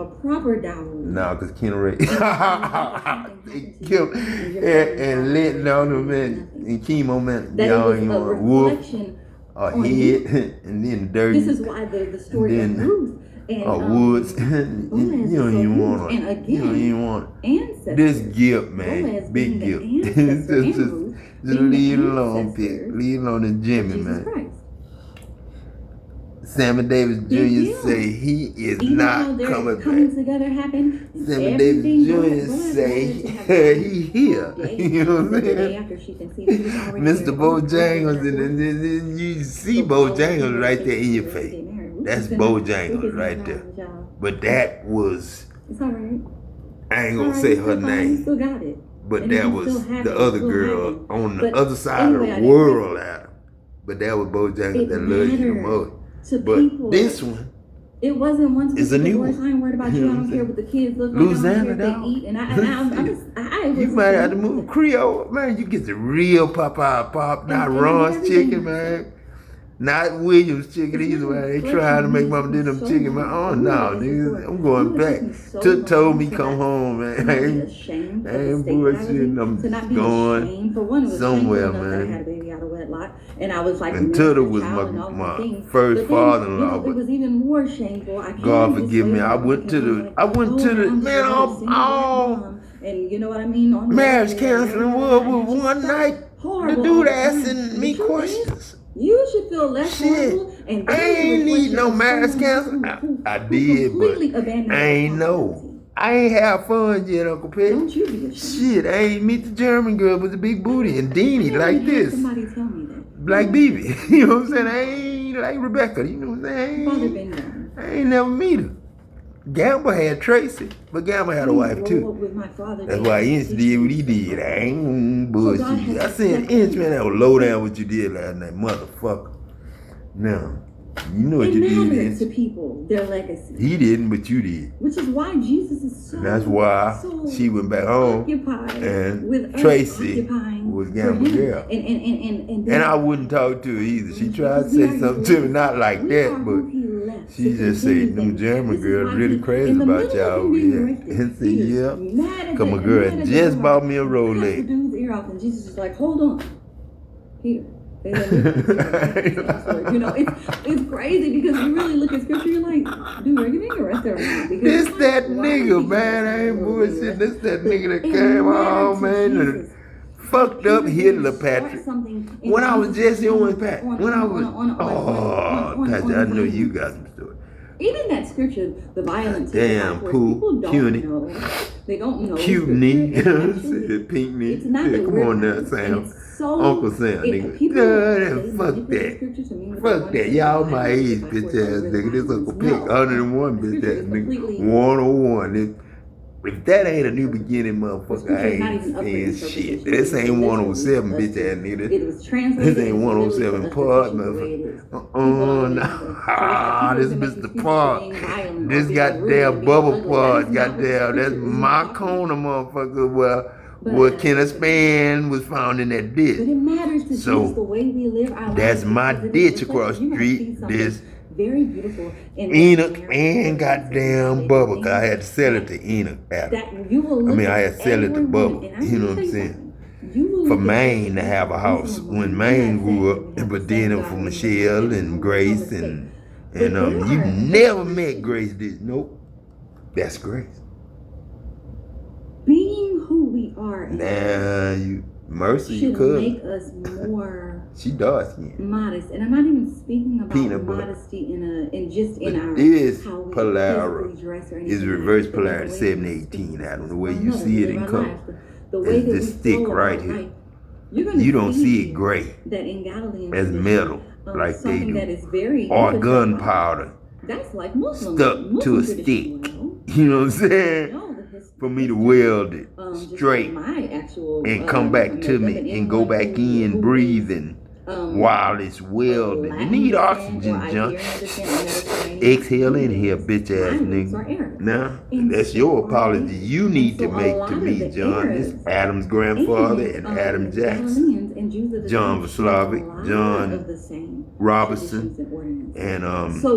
Nah, because Ken Ray killed and Linton on them and Chemo man, y'all ain't want Wolf or Head, and then Dirty. This is why the story of Ruth and Woods. You don't even want it. You don't even want it. This guilt, man, big guilt. Just leave it alone, Pitt. Leave it alone to Jimmy, man. Sammy Davis Jr. say he is not coming back. Sammy Davis Jr. say he here. You know what I'm saying? Mr. Bojangles, and you see Bojangles right there in your face. That's Bojangles right there. But that was, I ain't gonna say her name, but that was the other girl on the other side of the world, Adam. But that was Bojangles that loves you the most. But this one, it wasn't once is a new one. I ain't worried about you. I don't care what the kids look like. Louisiana, I don't care if they eat. And I you might have to move Creole, man. You get the real Popeye Pop, not Ron's chicken, man. Not Williams chicken either, man. They trying to make mama do them chicken, man. Oh no, nigga, I'm going back. Took told me come home, man. I ain't bullshitting. I'm going somewhere, man. And I was like, and Tudor was my first father-in-law. It was even more shameful. God forgive me. I went to the man. All and you know what I mean. Marriage counseling was one night. The dude asking me questions. You should feel less horrible. And I ain't need no marriage counseling. I did, but I ain't know. I ain't have fun yet, Uncle Peg. Don't you be ashamed. Shit, I ain't meet the German girl with the big booty and Deanie like this. Somebody tell me that. Black BB. You know what I'm saying? I ain't like Rebecca. You know what I'm saying? I ain't never meet her. Gamble had Tracy, but Gamble had a wife too. That's why Inch did what he did. I ain't bullshit. I said, Inch, man, that was low down what you did last night, motherfucker. Now, you know what you did, Inch. To people, their legacy. He didn't, but you did. Which is why Jesus is so. And that's why she went back home, and with Tracy was Gamble's girl. And I wouldn't talk to her either. She tried to say something to me, not like that, but. She just said, them German girls really crazy about y'all over here. And said, yeah. Because my girl just bought me a Rolex. Dude's ear off, and Jesus is like, hold on. Here. You know, it's crazy because you really look at scripture, you're like, dude, are you being arrested right now? This that nigga, man. I ain't bullshit. This that nigga that came home, man. Fucked up Hitler, Patrick. When I was Jesse Owens, Pat. When I was, Patrick, I know you got some story. Even that scripture, the violence. Damn, Pooh, Cuny. They don't know. Cute knee. Pink knee. Yeah, come on now, Sam. Uncle Sam, nigga. Fuck that. Fuck that. Y'all my age, bitch ass nigga. This Uncle Pick, 101 bitch ass nigga. 101. If that ain't a new beginning, motherfucker, I ain't saying shit. This ain't 107, bitch ass nigga. This ain't 107 part, motherfucker. Nah. This Mr. Park. This goddamn bubble part, goddamn. That's my corner, motherfucker, where Kenneth Span was found in that ditch. But it matters to so, the way we live our that's lives. my ditch across the street. This very beautiful. Enoch and goddamn Bubba, cause I had to sell it to Enoch. I had to sell it to Bubba. You know what I'm saying? For Meaughne to have a house when Meaughne grew up, but then for Michelle and Grace and And you never met Grace. Nope. That's Grace. Being who we are Now Mercy should could make us more she does, yeah. modest. And I'm not even speaking about Peanut butter. modesty in our This how we polarity physically dress or anything. is reverse polarity 718, Adam. The way you see it in color. The way that this we stick flow right about here. life. You're gonna You don't see it gray that in Galilean as tradition, metal like they something do. that is very Or interesting. gunpowder That's like Muslim stuck to a tradition. stick. Well, You know what I'm saying? no, the history- For me to weld it just straight my actual, and come back to me and go back in breathing while it's welded. You need oxygen, John. Exhale, inhale, bitch ass nigga. Now, that's your apology you need to make to me, John. This Adam's grandfather and Adam Jackson, John Vaslavic, John Robertson, and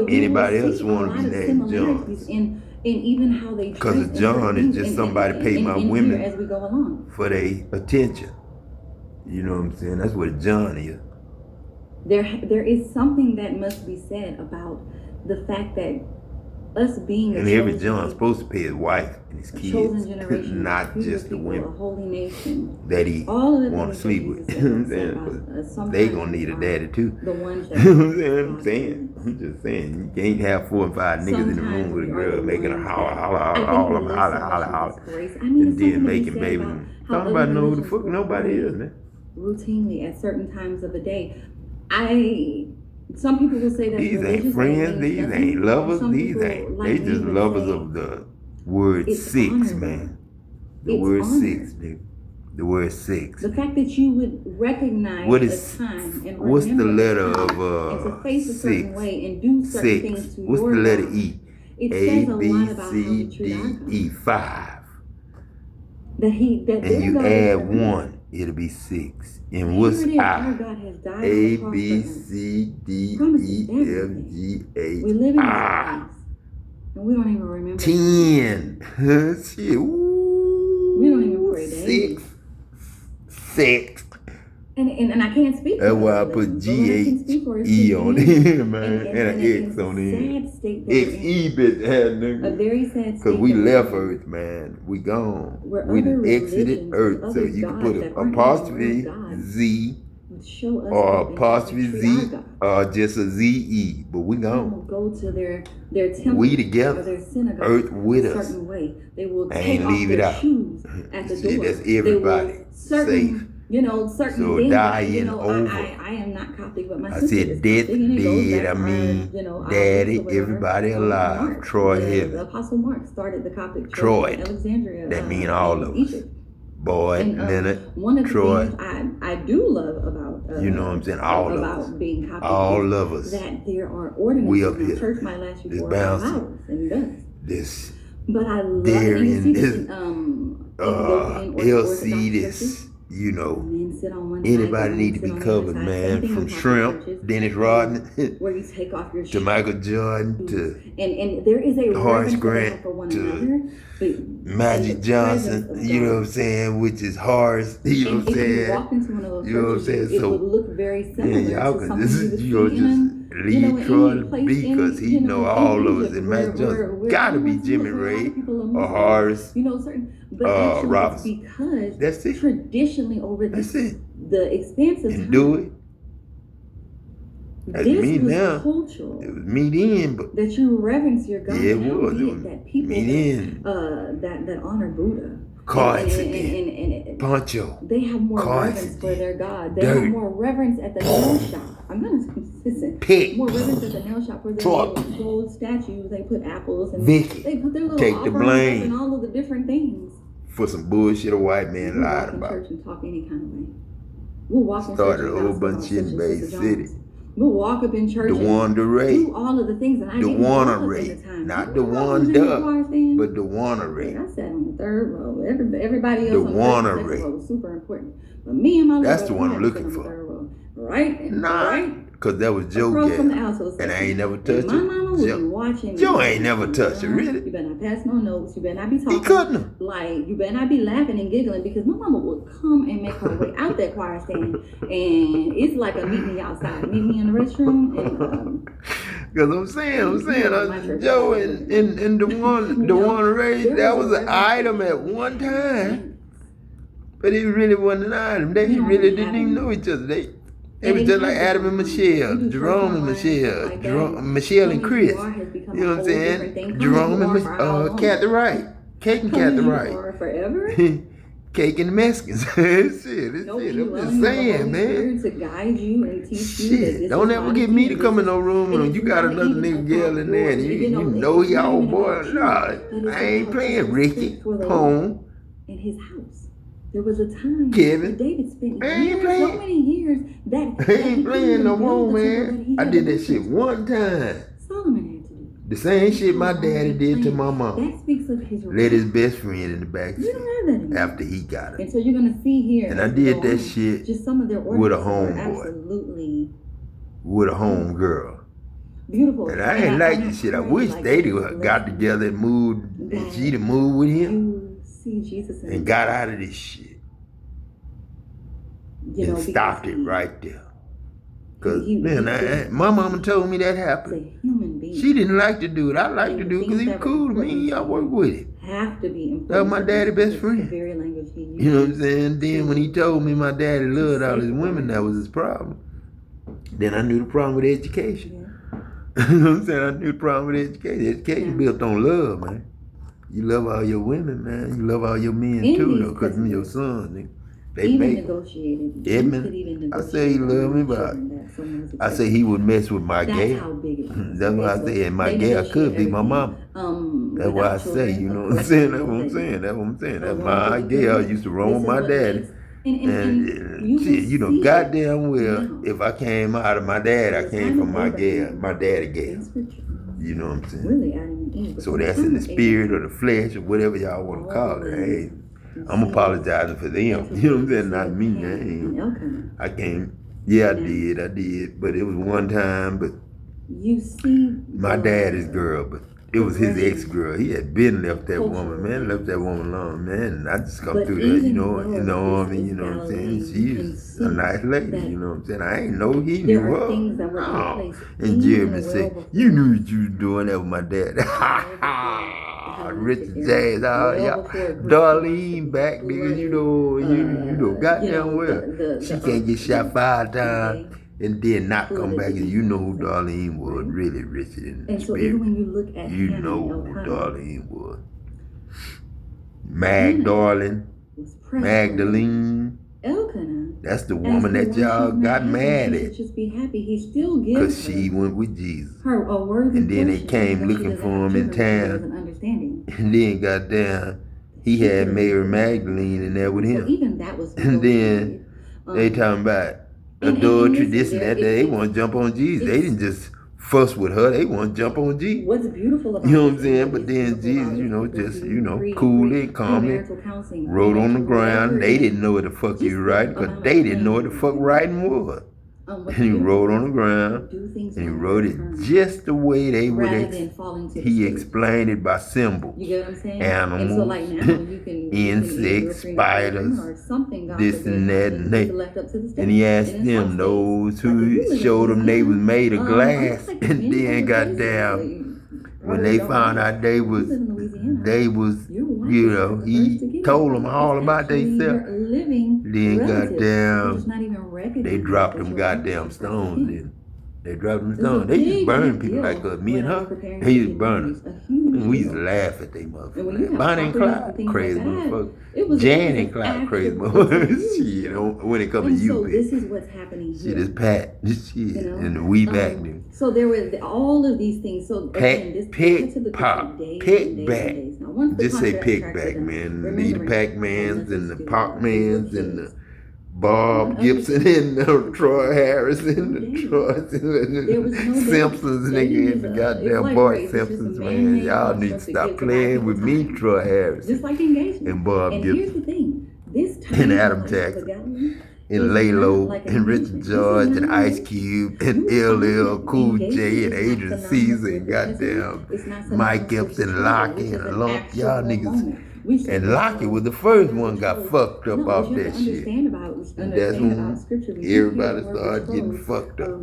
anybody else want to be named John. And even how they because John is just somebody pay my women as we go along. For their attention. You know what I'm saying? That's what John is. There is something that must be said about the fact that us being and every John's supposed to pay his wife and his kids, not just the women a holy nation, that he want to sleep with. You know what I'm saying? They gonna need a daddy too. The ones that I'm saying. I'm just saying. You can't have 4 or 5 niggas in the room with a girl making a holler, and then making baby. Talking about no the fuck nobody is, man. Routinely at certain times of the day. Some people will say that these ain't friends, these ain't lovers, these ain't. They just lovers of the word six, man. The word six, dude. The word six. The fact that you would recognize what is, the time and what's the letter of and to face a certain way and do certain things to what's your the letter God. E? It A, says a B, lot about C, how we D, treat our God. E, 5. That and you add 1, it'll be 6. And what's I? A, B, C, D, E, F, G, H, we live in I. And we don't even remember. 10. Shit. Ooh. We don't even pray daily. 6. And I can't speak. That's why I put G-H-E on it, man. And an X on it. X-E bitch ass nigga. A very sad state. Because we left Earth, man. We gone. We done exited Earth. So you can put an apostrophe Z or apostrophe Z or just a Z-E. But we gone. Go to their temple. We together. Their synagogue. Earth with us. Certain way. They will take off their shoes at the door. That's everybody. Safe. You know, certain so things. Dying over. I am not Coptic, but my I sister said dead, I mean, daddy, everybody alive. Mark, Troy the Apostle Mark started the Coptic church Troy. in Alexandria. That mean all of us. Egypt. Boy, Leonard, one of the Troy. things I do love about you know what I'm saying, all of us. Being Coptic, all of us. That there are ordinances. We up here. Church might last you this 4 hours, and it does. This. But I love Darian, this. LC, this. You know, anybody need to be covered, man. From Shrimp, Dennis Rodman, where you take off your to Michael Jordan, to and there is a Horace Grant, for one to another, Magic Johnson. You know what I'm saying, which is Horace. You know what I'm saying. If you walk into one of those you know what I'm saying. It So would look very similar. yeah, y'all to can this is you would just leave Troy B because he know all of us. And Magic Johnson gotta be Jimmy Ray or Horace. You know, certain. But actually, Robinson. Because that's it. Traditionally, over the expanse of time, do it. That's this me was now. Cultural. It was me then, but that you reverence your God. Yeah, it was. That people me then. That honor Buddha. Cards again. Poncho. They have more reverence for their God. They have more reverence at the nail shop. I'm gonna listen. Pick. More reverence at the nail shop for their gold statues. They put apples and Vicky. they put their little take the blame and all of the different things. For some bullshit a white man lied about. Church and talk any kind of way. We'll walk in started a whole bunch of shit in Bay City. We'll walk up in church and do all of the things that I didn't do at the time. Not the one but the Wannery. I sat on the 3rd row. Everybody else the on the 2nd row was super important. But me and my that's the one I'm looking for. Right? Nah. Right? Because that was Joe Gay. And I ain't never touched it. My mama would be watching. Joe ain't never touched it, really. You better not pass no notes. You better not be talking. He couldn't. Like, you better not be laughing and giggling because my mama would come and make her way out that choir stand. And it's like a meet me outside. Meet me in the restroom. And Cause I'm saying, Joe and the one raised, that was an item at one time, but it really wasn't an item. They really didn't even know each other. It was just like Adam and Michelle, Jerome and Michelle and Chris. You know what I'm saying? Jerome and Kathy Wright, Kate and Kathy Wright. Forever. Cake and the Mexicans. Shit, I'm just saying, man. To guide you and teach Shit, you don't ever get me to come in no room and you got another nigga girl in there and you know he all boy. Nah, I ain't playing Ricky, Pone. In his house. There was a time Kevin. David spent I ain't years, playing. so many years that I ain't playing no more, man. I did that shit one time. Solomon had to do. The same shit my daddy did to my mom. That speaks of his Let his best friend in the back You seat don't have that anymore. after he got it. And so you're gonna see here. And I did that shit just some of their with a ordinances are homeboy. absolutely With a home girl. beautiful. And I ain't like this shit. I wish they got together and moved, and she'd have moved with him You see Jesus in and got out of this shit and stopped it right there. Cause man, my mama told me that He's happened. a human being. She didn't like to do it. I like to do it because he was cool to me. I work with him. Have to be important. That was my daddy's best friend. The very language he used. You know what I'm saying? Then when he told me my daddy loved all his women, that was his problem. Then I knew the problem with education. Yeah. You know what I'm saying? I knew the problem with education. Education built on love, man. You love all your women, man. You love all your men too, though, because them your sons. They even make negotiated. Edmund, I say he loved me, but I say he would mess with my That's gal. how big it is. That's why I say, and my gal could be my mama. That's why I say, you know what I'm saying? That's what I'm saying. That's what I'm saying. That's my gal used to roam with my daddy. And shit, you know, goddamn well, if I came out of my dad, I came from my gal, my daddy gal. You know what I'm saying? Really, Adam and Eve. So that's in the spirit or the flesh or whatever y'all want to call it. Hey, I'm apologizing for them. You know what I'm saying? Not me. I can't. Yeah, I did. But it was one time, but you see my daddy's girl, but it was his ex-girl. He had been left that woman, man. Left that woman alone, man. And I just come through that, you know, in the army, you know what I'm saying? She's a nice lady, you know what I'm saying? I ain't know he knew her. Oh. And Jeremy said, you knew what you was doing that with my dad. Richard Jazz, y'all. Darlene back, nigga, you know, goddamn well. She can't get shot 5 times. And then not come back, and you know who Darlene was, really Richard in the and so spirit. even when you look at You Hannah know and who Elkanah, Darlene was. Magdalene, Magdalene. Elkanah, That's the woman that y'all got mad at. Just be happy. He still gives Because she went with Jesus. her a worthy And then they portion, came but she looking doesn't for have him in children, she town. doesn't understanding. And then goddamn, he had Mary Magdalene in there with So him. even that was And then they talking about adultery, this and that. They want to jump on Jesus. They didn't just fuss with her. They want to jump on Jesus. What's beautiful about You know what I'm saying? But then Jesus, you know, just, you know, coolly and calmly wrote on the ground. They didn't know what the fuck he was writing because they didn't know what the fuck writing was. And he wrote on the ground and he wrote it just the way they would. He explained it by symbol. You get what I'm saying? Animals, and so like now you can insects, spiders, or something, God this and that, and they. left up to the And he asked them, those who showed them they was made of glass, and then goddamn, when they found out they was, you know, he told them all about themselves. Then goddamn, they dropped them goddamn stones. Then they dropped them stones. They used to burn people like us. Me and her, they used to burn us. And we used to laugh at they motherfuckers. Bonnie and Clyde, crazy motherfuckers. Jan and Clyde, crazy motherfuckers. Shit, when it comes to you, so this is what's happening here. Shit is Pat. Shit, and we back then. So there was all of these things. So again, this pick back. Just say pick back, man. Need the Pac-Mans and the Pac-Mans and the Bob Gibson and Troy Harris and the Troy Simpsons, nigga, and the goddamn Bart Simpsons, man. Y'all need to stop playing with me, Troy Harris. Just like engagement. And Bob and Gibson. Here's the thing. This time And Adam Jackson. And Laylo, and Richard George, and Ice Cube, and LL Cool J, and Adrian Caesar, and goddamn Mike Gibson, Lockie, and Lump. Y'all niggas And Lockie was the first one got fucked up off that shit. And that's when scripture. everybody started getting fucked up.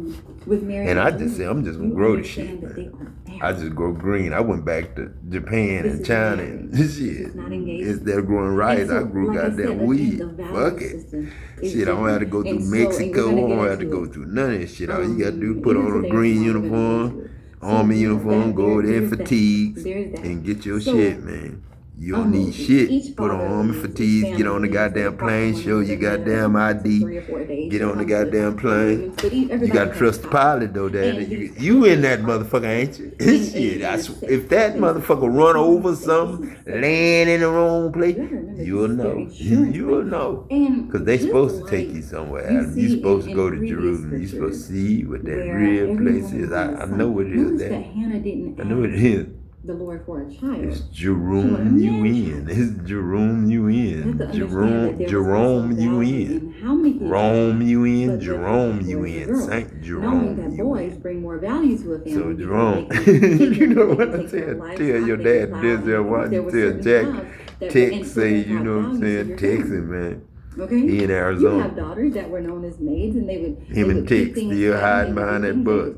And I just said, I'm just gonna grow the shit, man. I just grow green. I went back to Japan and China and shit. Instead of growing rice, I grew goddamn weed. Fuck it. Shit, I don't have to go through Mexico. I don't have to go through none of this shit. All you gotta do is put on a green uniform, army uniform, go there in fatigues, and get your shit, man. You don't need shit. Put on army fatigues, get on the goddamn plane, show your goddamn ID, get on the goddamn plane. You gotta trust the pilot though, Daddy. You in that motherfucker, ain't you? Shit, if that motherfucker run over something, land in the wrong place, you'll know. You'll know. Because they supposed to take you somewhere, Adam. You supposed to go to Jerusalem. You supposed to see what that real place is. I know what it is, Daddy. I know what it is. The Lord for a child. It's Jerome UN. It's Jerome UN. Jerome UN. How many Rome UN. Jerome UN. Saint Jerome. Knowing that boys bring more value to a family. So Jerome, you know what I said? Tell your dad Deaghze why you tell Jack text say, you know what I'm saying? Texting, man. Okay. He in Arizona. You have daughters that were known as maids, and they would. Him and Tex still hiding behind that bus.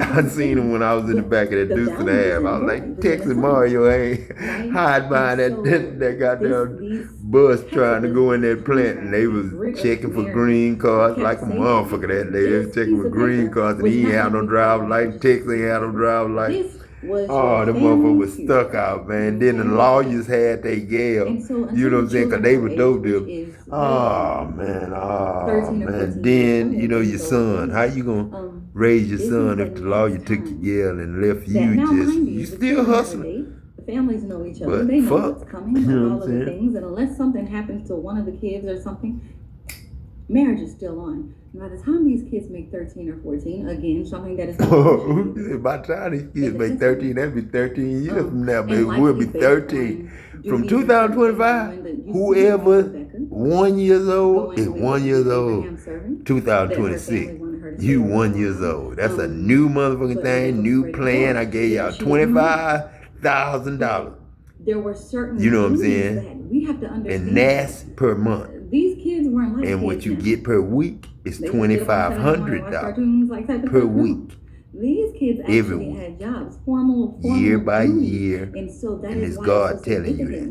I seen him when I was in the back of that Deuce and a half. I was like, Tex and Mario ain't hide behind that goddamn bus trying to go in that plant, and they was checking for green cards like a motherfucker that day. They was checking for green cards, and he ain't had no driver's license. Tex ain't had no driver's license. Oh, the motherfucker was stuck out, man. Then the lawyers had they gale. You know what I'm saying? Because they were dope dealers. Oh, man. Then, you know, your son. How you going to raise your son if the lawyer took your gale and left you still hustling? The families know each other. But they know fuck, what's coming and all of the things. And unless something happens to one of the kids or something, marriage is still on. And by the time these kids make 13 or 14, again, something that is by the time these kids make 13, that'd be 13 years from now, but it will be 13. From 2025, whoever 1 year old is 1 year old. 2026, you 1 year old. That's a new motherfucking thing, new plan. I gave y'all $25,000. There were certain, you know what I'm saying? We have to understand. And that's per month. These kids weren't like and what you get per week is $2,500 per week. These kids actually had jobs, formal year by year, and so that and is it's why God telling you that.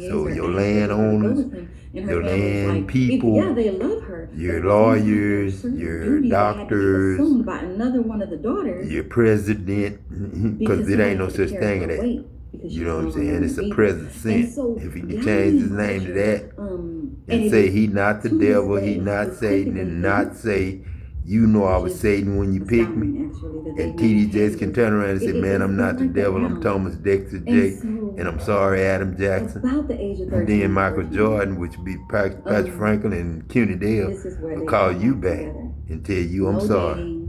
So your landowners, your land people, they love her. Your lawyers, your doctors, by another one of the daughters, your president, because it ain't no such thing as that. You know what I'm saying? It's a present sense. If he can change his name to that and say he not the devil, he not Satan, and not say, you know I was Satan when you picked me. And TD can turn around and say, man, I'm not the devil, I'm Thomas Deaghze, and I'm sorry, Adam Jackson. And then Michael Jordan, which would be Patrick Franklin and Kneaghe, will call you back and tell you I'm sorry.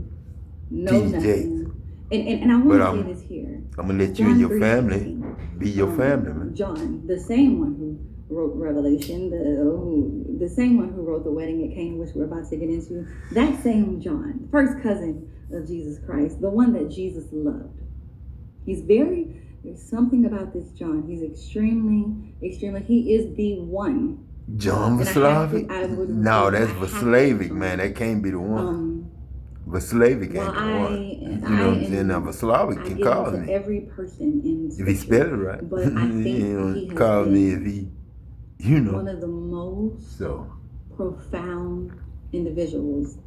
TD. And I want to say this here. I'm going to let you and your family be your family, man. John, the same one who wrote Revelation, the same one who wrote the wedding at Cana, which we're about to get into, that same John, first cousin of Jesus Christ, the one that Jesus loved. There's something about this John. He's extremely, he is the one. John Vaslavic? No, that's Vaslavic, man. That can't be the one. Vaslavic ain't the one. You know what I'm saying? Now Vaslavic can call me. Every person in if he spell it right. But I think he call me if he, you know. One of the most profound individuals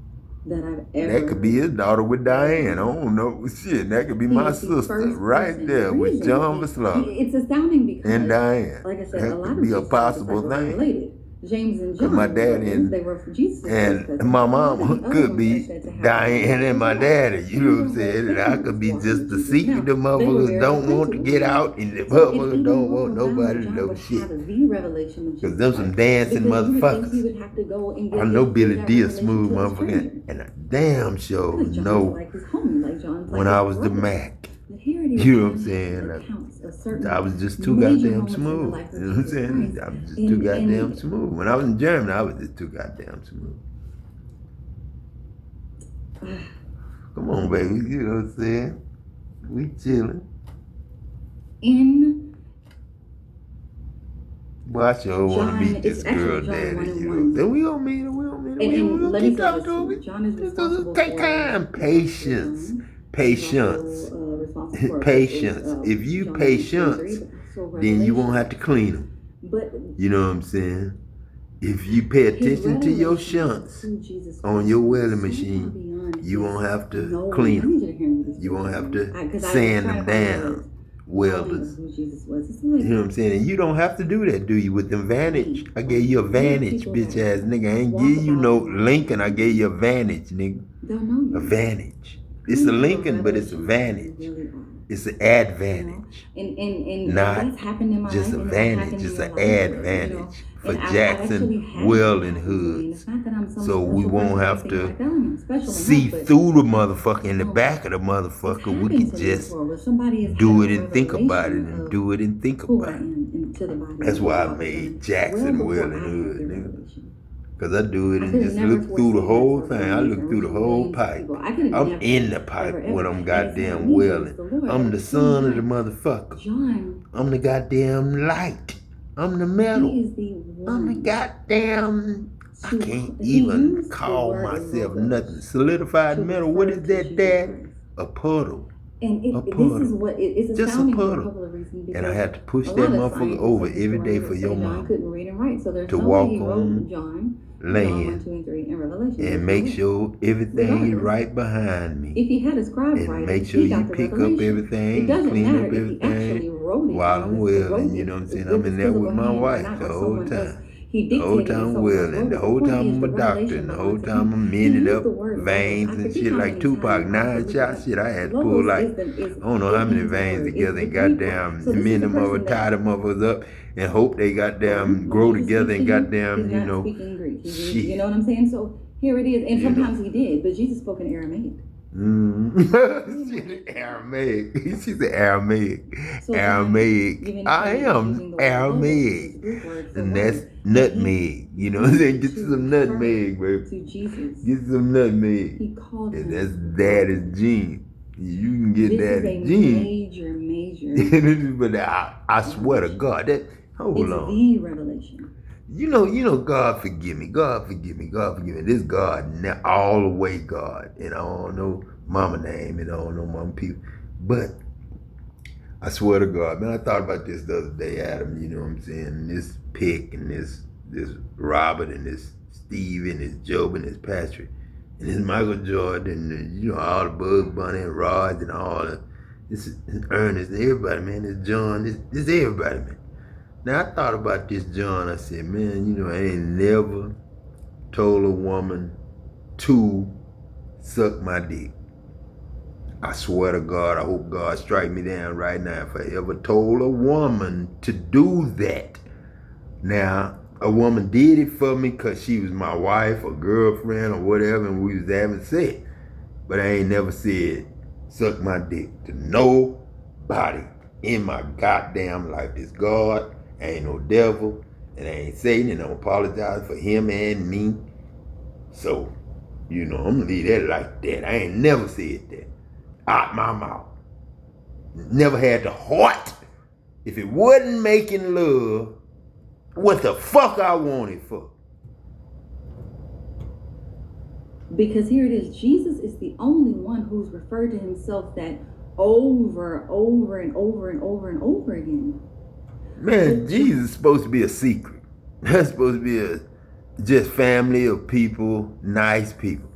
that I've ever. That could be his daughter with Diane. I don't know. Shit, that could be my sister right there with John Vaslavic. It's astounding because. And Diane. Like I said, that a lot could of be a possible thing. Related. James and John. My daddy and my mom could be Diane and my daddy. You know what I'm saying? And I could be just the secret the motherfuckers don't want to get out, and the motherfuckers don't want nobody to know shit. Because them some dancing motherfuckers. I know Billy D a smooth motherfucker, and I damn sure know when I was the Mac. You know what I'm saying? I was just too goddamn smooth. You know what I'm saying? I was just too goddamn smooth. When I was in Germany, I was just too goddamn smooth. Come on, baby. You know what I'm saying? We chilling. Boy, I sure want to meet this it's actually girl, John daddy. 1 and You 1. know, then we gonna meet her. We gonna meet her. And We gonna let me keep say talking this to too. her. John is Just responsible take for time, patience, John. patience, Responsible for patience. If you John patience, then you won't have to clean them. But you know what I'm saying? If you pay attention to your shunts on your welding machine, you won't have to clean them. You won't have to sand them down. Welders. You know what I'm saying? And you don't have to do that, do you? With them Vantage. I gave you a Vantage, bitch ass nigga. I ain't give you no Lincoln. I gave you a Vantage, nigga. A Vantage. It's a Lincoln, but it's a Vantage. It's an advantage. Not just a vantage, it's an advantage for Jackson welding hoods. So we won't have to see through the motherfucker in the back of the motherfucker. We can just do it and think about it and do it and think about it. That's why I made Jackson welding hood, nigga. Cause I do it and just look through the whole thing. I look through the whole pipe. I'm in the pipe when I'm goddamn welding. I'm the son of the motherfucker. I'm the goddamn light. I'm the metal. I'm the goddamn. I can't even call myself nothing. Solidified metal. What is that, Dad? A puddle. And A puddle. this is what it's Just a astounding for a puddle. couple of reasons. And I because had to push a that lot of motherfucker over scientists every day for say your John mom couldn't read and write, so there's to no walk way he wrote on John, land 1, 2, and 3 in Revelation. and make sure everything is right behind me. If he had a scribe And write make it, sure he got you the pick up revelation. everything, It doesn't clean matter up if he actually everything wrote it while I'm welding. You know what I'm saying? I'm in there with my wife the whole time. The whole time welding, the whole time I'm a doctor, and the whole time I'm mending up veins and shit like Tupac. 9 shots, shit, I had to pull like, I don't know how many veins together and goddamn mend them over, tie them motherfuckers up, and hope they goddamn grow together and goddamn, you know, shit. You know what I'm saying? So here it is, and sometimes he did, but Jesus spoke in Aramaic. She's Aramaic. She's an Aramaic. So Aramaic. I am Aramaic. And that's nutmeg. You know what I'm saying? Get you some nutmeg, baby. To Jesus. Get some nutmeg. He called him. And that's daddy's gene. You can get daddy's gene. Major. But I swear to God, that hold on. It's the revelation. You know, God forgive me. God forgive me. God forgive me. This God, all the way God. And I don't know mama name and I don't know mama people. But I swear to God, man, I thought about this the other day, Adam, you know what I'm saying? This Pick and this Robert and this Steve and this Job and this Patrick and this Michael Jordan and, you know, all the Bug Bunny and Rod and all the, this Ernest and everybody, man, this John, this everybody, man. Now, I thought about this John. I said, man, you know, I ain't never told a woman to suck my dick. I swear to God, I hope God strike me down right now if I ever told a woman to do that. Now, a woman did it for me because she was my wife or girlfriend or whatever and we was having sex. But I ain't never said, suck my dick to nobody in my goddamn life. This God. Ain't no devil, and I ain't Satan, and I'm apologize for him and me. So, you know, I'm gonna leave that like that. I ain't never said that out my mouth. Never had the heart. If it wasn't making love, what the fuck I want it for? Because here it is, Jesus is the only one who's referred to himself that over and over again. Man, Jesus is supposed to be a secret. That's supposed to be just family of people, nice people.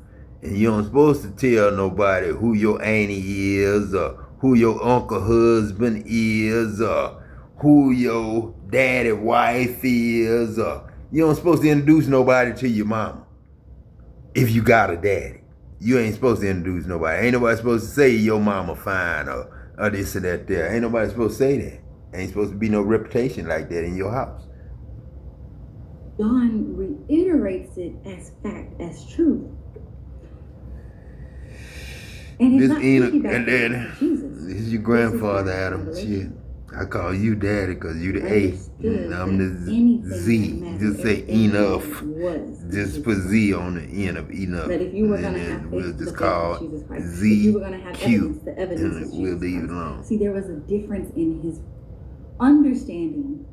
And you don't supposed to tell nobody who your auntie is or who your uncle husband is or who your daddy wife is or you don't supposed to introduce nobody to your mama. If you got a daddy. You ain't supposed to introduce nobody. Ain't nobody supposed to say your mama fine or this or that there. Ain't nobody supposed to say that. Ain't supposed to be no reputation like that in your house. John reiterates it as fact, as truth. And it's this not Enoch and then this is your grandfather, Adam. Shit. I call you daddy because you the A. And I'm the Z. Just say enough. Just put Z on the end of enough. That if you were going to have we'll faith, just call Z, you were going to have Q, the evidence and we'll leave it alone. See, there was a difference in his understanding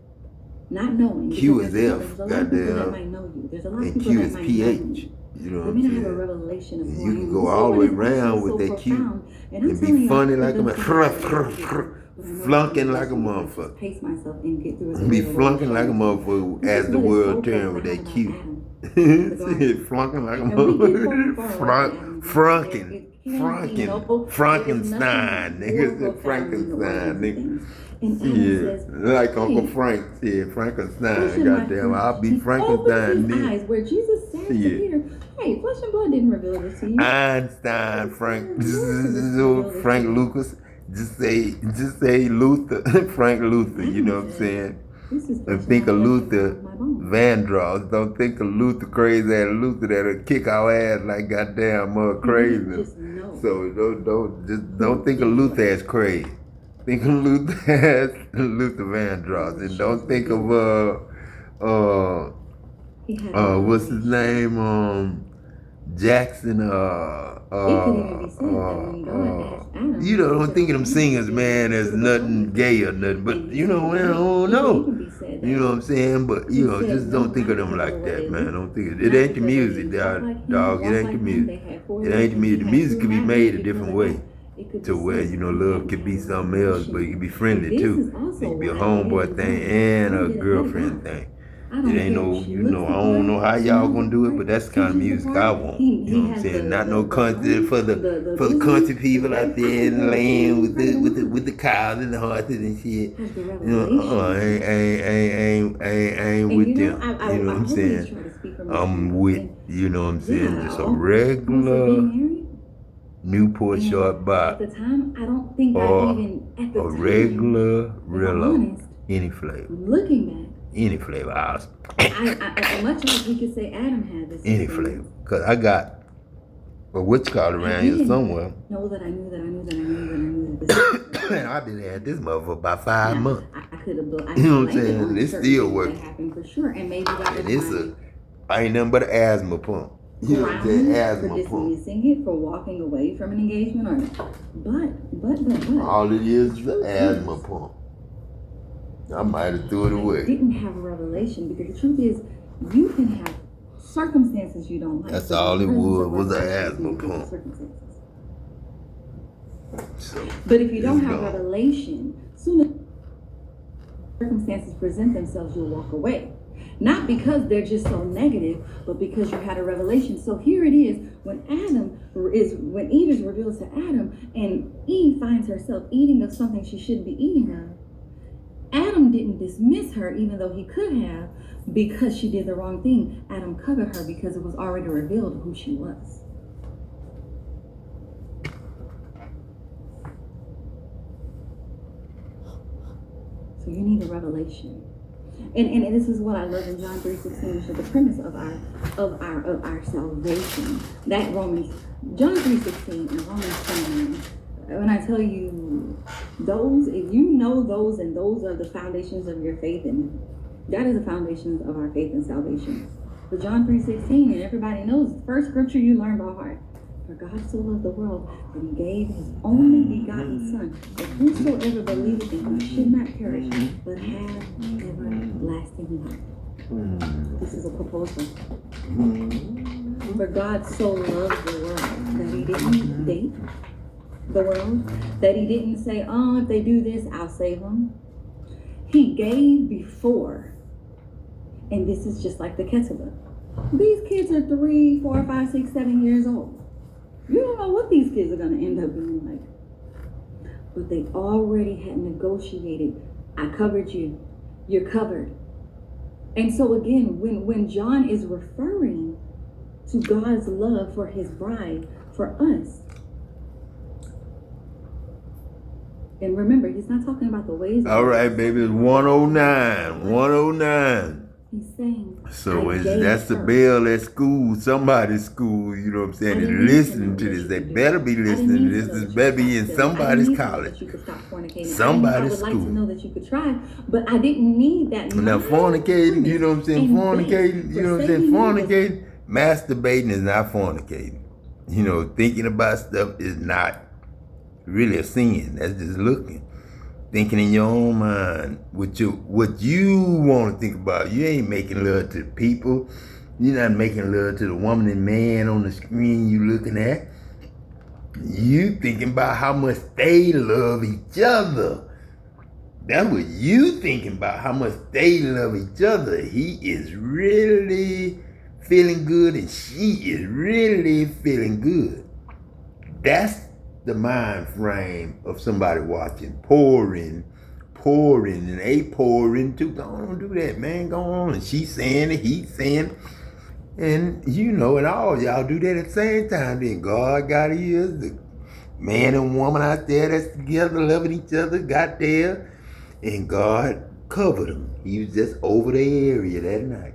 not knowing. Q because is there's F, a lot of people that goddamn. might know you. There's a lot of And people Q that is might pH. know you. You know They what may I'm not have a saying? revelation of And who you I can am. go This is all the what way is around actually with so that Q profound. And I'm and be telling y'all, funny for like a them man. to know that I get through. But I know Flunking that like a I'm just motherfucker. pace myself and get through as a Be little flunking like a short. motherfucker This as is the what is so world turn with that profound Q. about Adam, the garden. Flunking like a And we get far, motherfucker. far away from Adam. Frunking. There can't be no, Frankenstein. there is Niggas nothing more said profound than the Frankenstein, origins of nigga. things. And Adam Yeah, says, like Uncle hey, Frank said, Frankenstein. flesh and my Goddamn, I'll be he opened Frankenstein his then. eyes where Jesus said to Shit. Peter, hey, flesh and blood didn't reveal this to you. Einstein, Frank, Revealed this Frank to you. Lucas. Just say Luther, Frank Luther. You know what I'm saying? This is And flesh think and of my flesh Luther and my bones. Vandross. Don't think of Luther crazy ass Luther that'll kick our ass like goddamn crazy. Just know. So don't think of Luther as crazy. Think of Luther as Luther Vandross, and don't think of what's his name? Jackson, It could even be said that when God asked Adam, you know, don't think of them singers, man, as nothing gay or nothing, but you know, man, I don't know. You know what I'm saying? But you know, just don't think of them like that, man. Don't think it ain't the music, dog. It ain't the music. It ain't the music. The music could be made a different way to where, you know, love could be something else, but it could be friendly too. It could be a homeboy thing and a girlfriend thing. It ain't no, you know, I don't know how y'all gonna do it, but that's the kind of music I want. You know what I'm saying? Not no country for the country people out there in the land with the cows and the horses and shit. You know, ain't with them. You know what I'm saying? I'm with, you know what I'm saying, just a regular Newport short box. At the time, I don't think or I even at the a time, regular if I'm Rillo, honest, any flavor. looking back, Any flavor, much like we could say Adam had this. any flavor. Cause I got a witch card around here somewhere. Know that I knew that this. Man, I been had this motherfucker about 5 months. I could have. You know what I'm saying? It's still working. That happened for sure, and maybe that And was I ain't nothing but an asthma pump. You know what I'm saying? Asthma for pump. dismissing it, for walking away from an engagement, or but All it is an asthma pump. I might have threw it I away. didn't have a revelation because the truth is, you can have circumstances you don't like. That's all it was an asthma pump. So, but if you don't have gone. revelation, soon as circumstances present themselves, you'll walk away. Not because they're just so negative, but because you had a revelation. So here it is, when Eve is revealed to Adam, and Eve finds herself eating of something she shouldn't be eating of. Adam didn't dismiss her, even though he could have, because she did the wrong thing. Adam covered her because it was already revealed who she was. So you need a revelation. And this is what I love in John 3:16, which is the premise of our salvation. That John 3:16 and Romans 10:9. When I tell you those, if you know those, and those are the foundations of your faith, and that is the foundations of our faith and salvation. For John 3:16, and everybody knows the first scripture you learn by heart. For God so loved the world that he gave his only begotten Son, that whosoever believeth in him should not perish, but have everlasting life. This is a proposal. For God so loved the world that he didn't date the world, that he didn't say, oh, if they do this, I'll save them. He gave before. And this is just like the Ketubah. These kids are 3, 4, 5, 6, 7 years old. You don't know what these kids are going to end up being like. But they already had negotiated. I covered you. You're covered. And so again, when John is referring to God's love for his bride, for us, and remember, he's not talking about the ways. All right, baby, it's 109. 109. He's saying. So that's the bell at school, somebody's school, you know what I'm saying? They're listening to this. They better be listening to this. This better be in somebody's college. Somebody's school. I would like to know that you could try, but I didn't need that. Now, fornicating, you know what I'm saying? Fornicating, you know what I'm saying? Fornicating, masturbating is not fornicating. You know, thinking about stuff is not really a sin. That's just looking. thinking in your own mind what you want to think about. You ain't making love to the people. You're not making love to the woman and man on the screen you looking at. You thinking about how much they love each other. That's what you thinking about, how much they love each other. He is really feeling good and she is really feeling good. That's the mind frame of somebody watching. Pouring, and they pouring too. Go on, do that, man. Go on. And she's saying it, he's saying it. And and all y'all do that at the same time. Then God got ears, the man and woman out there that's together, loving each other, got there. And God covered him. He was just over the area that night.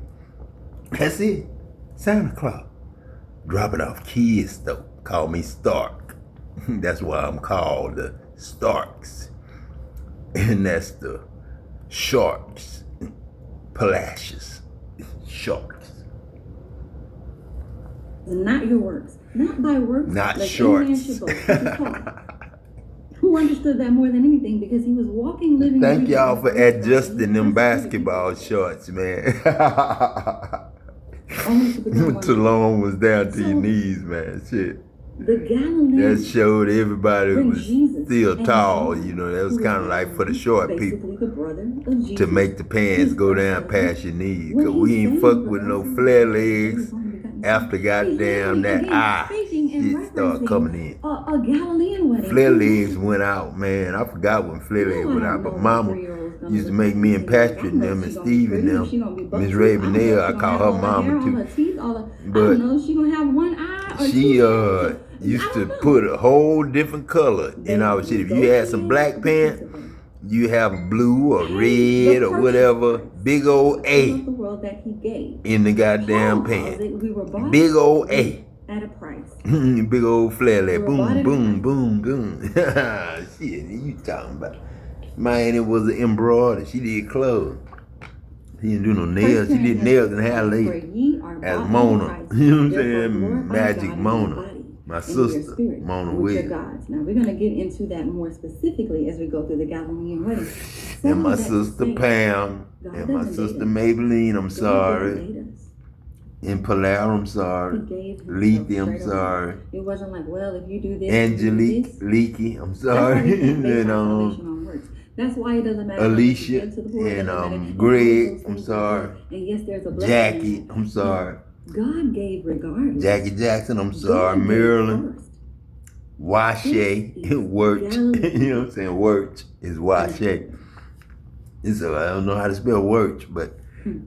That's it. Santa Claus. Dropping off kids, though. Call me Stark. That's why I'm called the Starks. And that's the Sharks. Palacious. Sharks. Not your works. Not by works. Not like shorts. Who understood that more than anything because he was walking, living. Thank y'all for adjusting them basketball shorts, man. Too long was down to your knees, man. Shit. The Galileans that showed everybody was still tall. Jesus, That was kind of like for the short people the brother of Jesus, to make the pants go down past your knees. Cause we ain't fuck with no flare legs after goddamn that shit start coming in. A Galilean wedding. Flare legs went out, man. I forgot when flare legs went out, but Mama used to make me and Patrick and them and Steve and them, Miss Ravenel, I call her Mama too. But she gonna have one eye. She used to put a whole different color in our shit. If you had some black pants, you have blue or red or whatever. Big old A in the goddamn pants. Big old A. At a price. Big old flare leg. Boom, boom, boom, boom. Shit, you talking about? Man, it was an embroidery. She did clothes. She didn't do no nails. She did nails and hair later. As Meaughne. You know what I'm saying? Magic Meaughne. My sister, Meaughne Williams. Now we're gonna get into that more specifically as we go through the Galilean wedding. And my sister Pam, and my sister Maybelline, I'm sorry. And Pilar, I'm sorry. Letha, I'm sorry. It wasn't like, well, if you do this, Angelique, Leaky, I'm sorry. That's why it doesn't matter. Alicia and Greg, I'm sorry. And yes, there's a blessing. Jackie, I'm sorry. God gave regardless. Jackie Jackson, I'm sorry. Marilyn, Washe, Wirch. You know what I'm saying? Wirch is Washe. So I don't know how to spell Wirch, but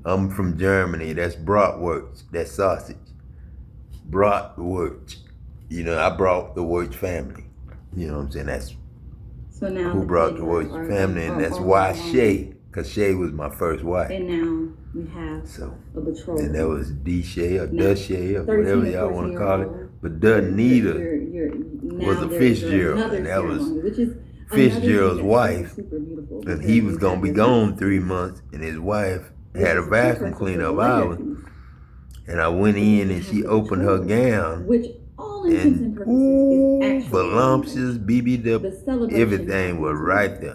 I'm from Germany. That's bratwurst. That's sausage. Bratwurst. I brought the Wirch family. You know what I'm saying? That's who brought the Wirch family, and that's why Shay, because Shay was my first wife. And now we have a betrothal. And that was D-Shay or Duh-Shay or whatever y'all want to call it. But Duh-Nita was a Fitzgerald, and that was Fitzgerald's wife. And he was going to be gone 3 months, and his wife had a vacuum cleaner of ours. And I went in and she opened her gown. And voluptuous, BBW, everything was right there.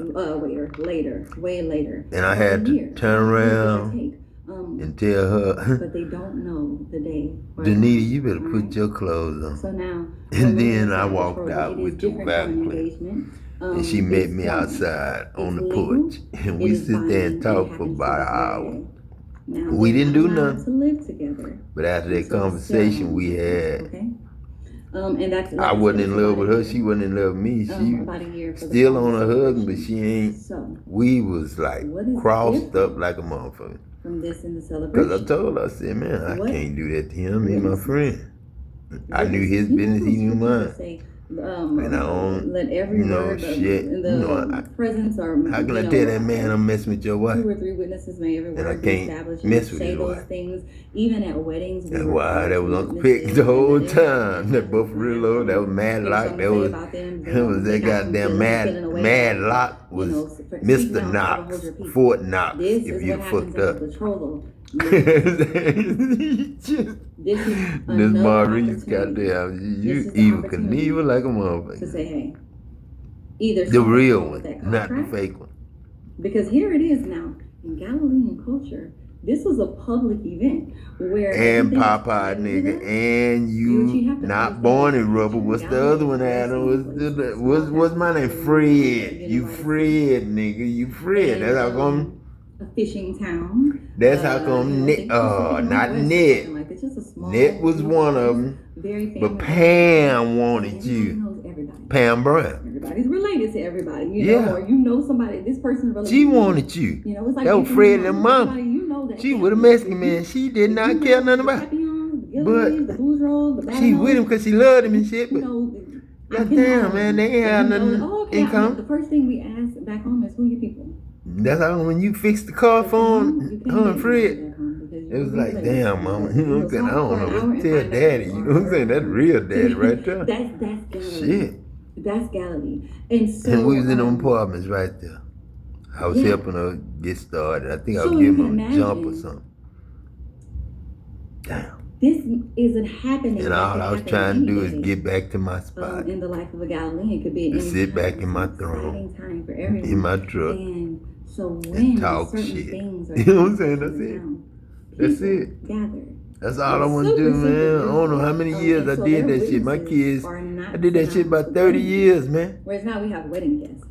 Way later. And I had to turn around and tell her, but they don't know the day. Danita, you better put your clothes on. So now, and then I walked out with the vacuum. And she met me outside on the porch. And we sit there and talk for about an hour. We didn't do nothing. But after that conversation we had, I wasn't in love with her. She wasn't in love with me. She still on her husband, but she ain't. We was like crossed up like a motherfucker. Because I told her, I said, man, I can't do that to him. He's my friend. I knew his business. He knew mine. And I don't, shit. How can I tell that man I'm messing with your wife? 2 or 3 witnesses may every and I word can't mess with his wife. Things, even at weddings. That's why that was Uncle Pick the whole time. That Buffalo, that was Madlock, that was that goddamn Madlock was Mr. Knox, Fort Knox, if you fucked up. This Maurice goddamn, you evil Kneaghe like a motherfucker. To say, hey, Either The someone real came with one, that not the contract, fake one. because here it is now in Galilean culture. This was a public event where And everything Popeye, ended nigga, up. and You you have to not born in understand rubber. that What's the Galilee other one, was Adam? a What's my name? small Fred. town, You Fred, nigga. You Fred. That's how come. a fishing town. That's how come. Not Ned. Like it's just a small. Ned was one of them. Very family. But Pam wanted Everybody you. knows everybody. Pam Brown. Everybody's related to everybody, Yeah. or you know somebody. This person's related. She wanted you. You know, it's like That was you Fred know and Mom. somebody, you know that She family. with a Mexican man. She did If not you care know nothing the about. Papillons, the But Gillies, the Boudreaux, the She with him because she loved him and shit. You But know, goddamn, man, they ain't had nothing The income. first thing we ask back home is who your people. That's how when you fixed the car for him, her and Fred. It was like, damn, mama, you know what I'm saying? I don't know what to tell daddy, you know what I'm saying? That's real daddy right there. That's Galilee. Shit. That's Galilee. And so And we was in them apartments right there. I was helping her get started. I think I was So you giving can her a jump or imagine. something. Damn. This isn't happening. And like all it I was happened trying to any do is day, get back to my spot. in the life of a Galilean. It could be And any sit back time. in my It's an throne. exciting time for everyone. In my truck. And so And when talk certain shit. things are You know what I'm saying? That's happening it. around, That's people it. Gather. That's all I It's want to do, super, man. super I don't know how many easy. years And I so did their that shit. My witnesses kids, are not I did that shit about 30 years, man. Whereas now we have wedding guests.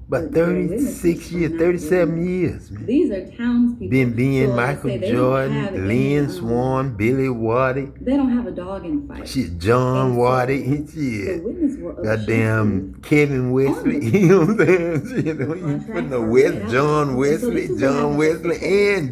About Their 36 witnesses are years, not 37 wedding years, man. These are townspeople. Been being So let's Michael say they don't have Jordan, any, Lynn Swan, Billy Waddy, They don't have a dog in the fight. shit, John And so Waddy, The shit. witness were of Goddamn Kevin Wesley, you know what I'm saying? Shit, don't you put no West, John Wesley, John Wesley, and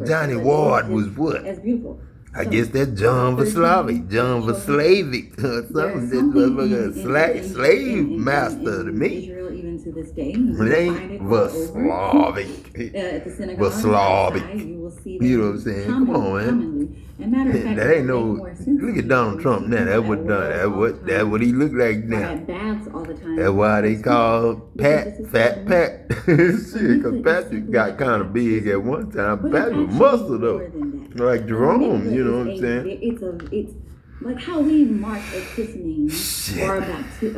Johnny Ward was what? As beautiful. I guess that's John Vaslavic, John Vaslavic, or something. This motherfucker slave master to me. Israel, even to this day, It ain't Vaslavic. At the synagogue, Vaslavic. outside, you will see You know them what I'm saying? Come on, man. commonly. And matter of fact, That ain't they no. more sensitive. Look at Donald Trump now. That's what done. That's what he look like now. At baths all the time. That's why they call Pat Fat Pat. Shit, cause Patrick got kind of big at one time. But Patrick it's was muscle actually though, more than that. like Jerome. Mikvah You know is what I'm saying? It's like how we mark a christening Shit. or a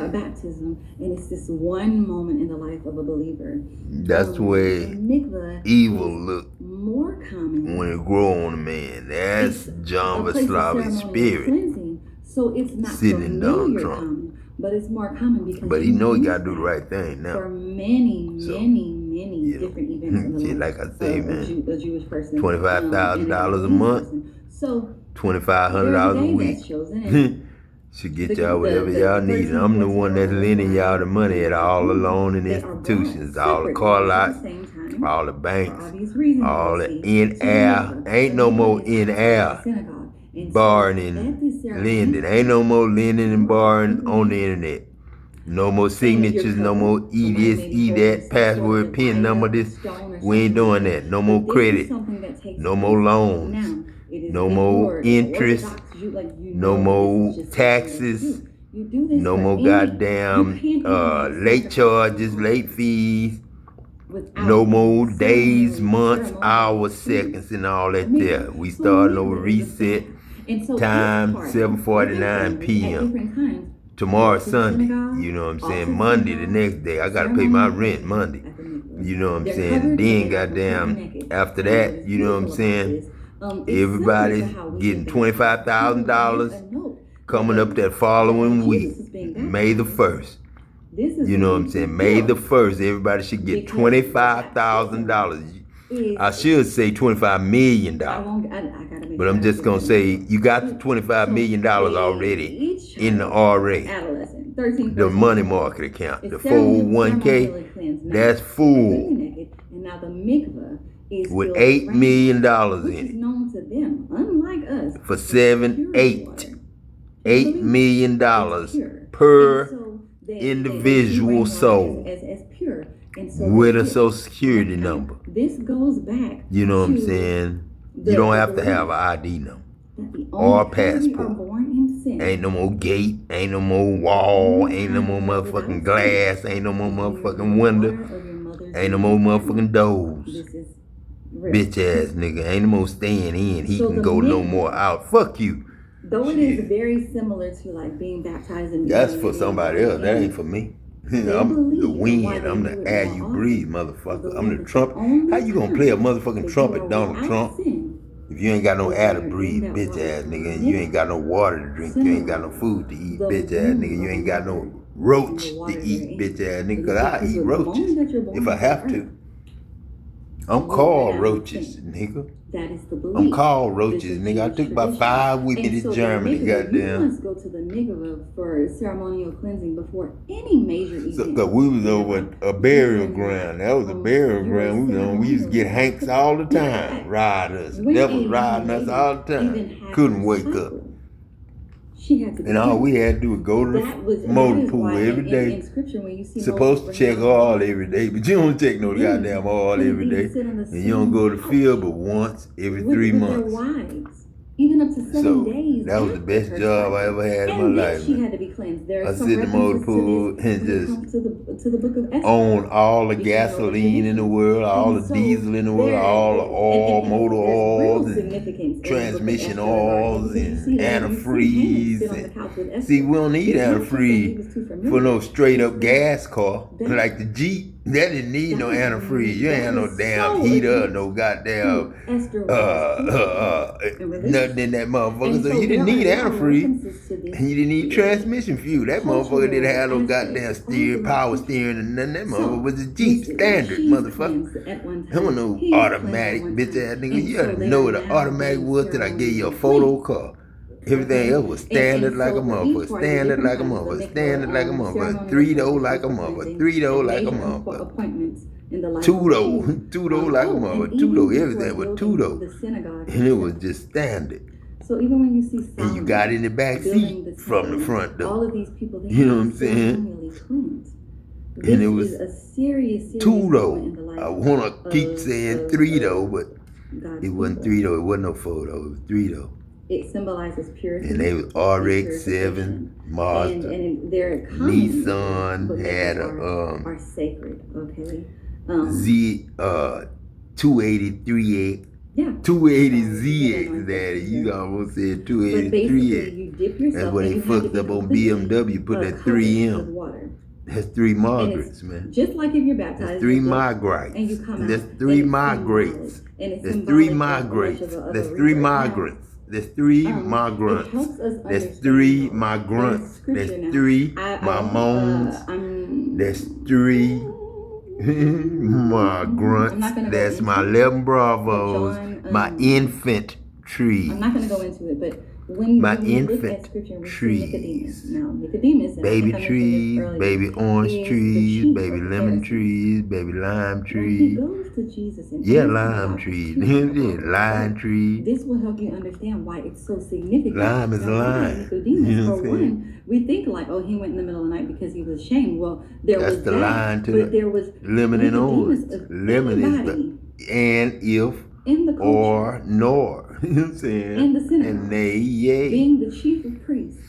baptism, and it's this one moment in the life of a believer. That's the way and mikvah evil is look more common. when it grow on a man. That's John a place of Vaslavic's ceremonial spirit. cleansing. So it's not Sitting in Donald familiar Trump. common, but it's more common because But he know he use gotta do the that right thing now. for many So, many you know, different events in the shit, life like I say, of man, a Jewish person. $25,000 a month. So $2,500 a week. Should get y'all whatever y'all need. And I'm the one that's lending y'all the money at all the loan and institutions, all the car lots, all the banks, all the in-air. Ain't no more in-air borrowing and lending. Ain't no more lending and borrowing on the internet. No more signatures, no more eat this, eat that, password, PIN number, this. We ain't doing that. No more credit. No more loans. No more interest. No more taxes. No more goddamn late charges, late fees. No more days, months, hours, seconds, and all that there. We starting over reset. Time 7:49 p.m. Tomorrow Sunday. You know what I'm saying? Monday the next day. I gotta pay my rent Monday. You know what I'm saying? Then goddamn after that, you know what I'm saying? Everybody's getting $25,000 coming up that following week, May the 1st. You know what I'm saying? May the 1st, everybody should get $25,000. I should say $25 million. But I'm just going to say you got the $25 million already in the RA. The money market account, the 401k, that's full with $8 million in it for 8 million dollars per individual soul with a social security number. This goes back. You know what I'm saying? You don't have to have an ID number or a passport. Ain't no more gate, ain't no more wall, ain't no more motherfucking glass, ain't no more motherfucking window, ain't no more motherfucking doors. Bitch ass nigga, ain't no more staying in. He can go no more out. Fuck you. Though it is very similar to like being baptized in That's for somebody else. That ain't for me. I'm the wind. I'm the air you breathe, motherfucker. I'm the trumpet. How you gonna play a motherfucking trumpet, Donald Trump? If you ain't got no air to breathe, bitch ass nigga, and you ain't got no water to drink, you ain't got no food to eat, bitch ass nigga, you ain't got no roach to eat, bitch ass nigga, cause I eat roaches if I have to. I'm called roaches, nigga. That is the belief. I'm called roaches, nigga. I took about 5 with me to Germany, goddamn. You must go to the Kneaghe for ceremonial cleansing before any major event. Cause we was over a burial ground. That was a burial ground. We was on. We used to get Hanks all the time, ride us. That was riding us all the time. Couldn't wake up. She had to, and all we had to do was go to the motor pool every day. Supposed to check oil every day, but you don't check no goddamn oil every day. And you don't go to the field but once every 3 months. Even up to 7 days. That was the best job I ever had in my life. She had to be cleansed. I sit in the motor pool and just to the book of Esther. Own all the gasoline in the world, all the diesel in the world, all the oil, motor oils, and transmission oils, and antifreeze. And, see, we don't need antifreeze for no straight up gas car like the Jeep. That didn't need no antifreeze. You ain't had no damn heater, no goddamn nothing in that motherfucker. So you didn't need antifreeze, and you didn't need transmission fuel. That motherfucker didn't have no goddamn power steering, and nothing. That motherfucker was a Jeep standard, motherfucker. I don't know automatic, bitch ass nigga. You ought to know what an automatic was till I gave you a photo car. Everything else was standard like a motherfucker, standard like a motherfucker, standard like a motherfucker, 3-door like a motherfucker, 3-door like a motherfucker, 2-door like a motherfucker, 2-door, everything was 2-door, and it was just standard. So even when you see and you got in the back seat from the front door, all of these people, you know what I'm saying? And it was a serious 2-door. I want to keep saying 3-door, but it wasn't 3-door. It wasn't no 4-door. It was 3-door. It symbolizes purity. And they was RX-7, Mazda, and their Nissan had a are sacred, okay? Z 283. Yeah. 280ZX, daddy. You almost said 283X. That's what he fucked up on BMW. Put that 3M. That's 3 Margarets, man. Just like if you're baptized. That's 3 Margarets. And you come out. That's 3 Margarets. That's 3 Margarets. That's 3 Margarets. There's 3 migrants. There's 3 migrants. There's 3 Mamones. There's 3 migrants. There's my 11 Bravos. My infantry. I'm not going to go into it, but when you look at scripture, we see Nicodemus. Now, Nicodemus, baby trees, baby orange trees, baby lemon trees, baby lime trees. He goes to Jesus and lime trees. Lime trees. This will help you understand why it's so significant. Lime is a lime. Nicodemus, for one, we think like, oh, he went in the middle of the night because he was ashamed. Well, that's the line to the lemon and orange. Lemon is the and if in the culture, or nor. You know what I'm saying? In the synagogue. And they, yay. Being the chief of priests,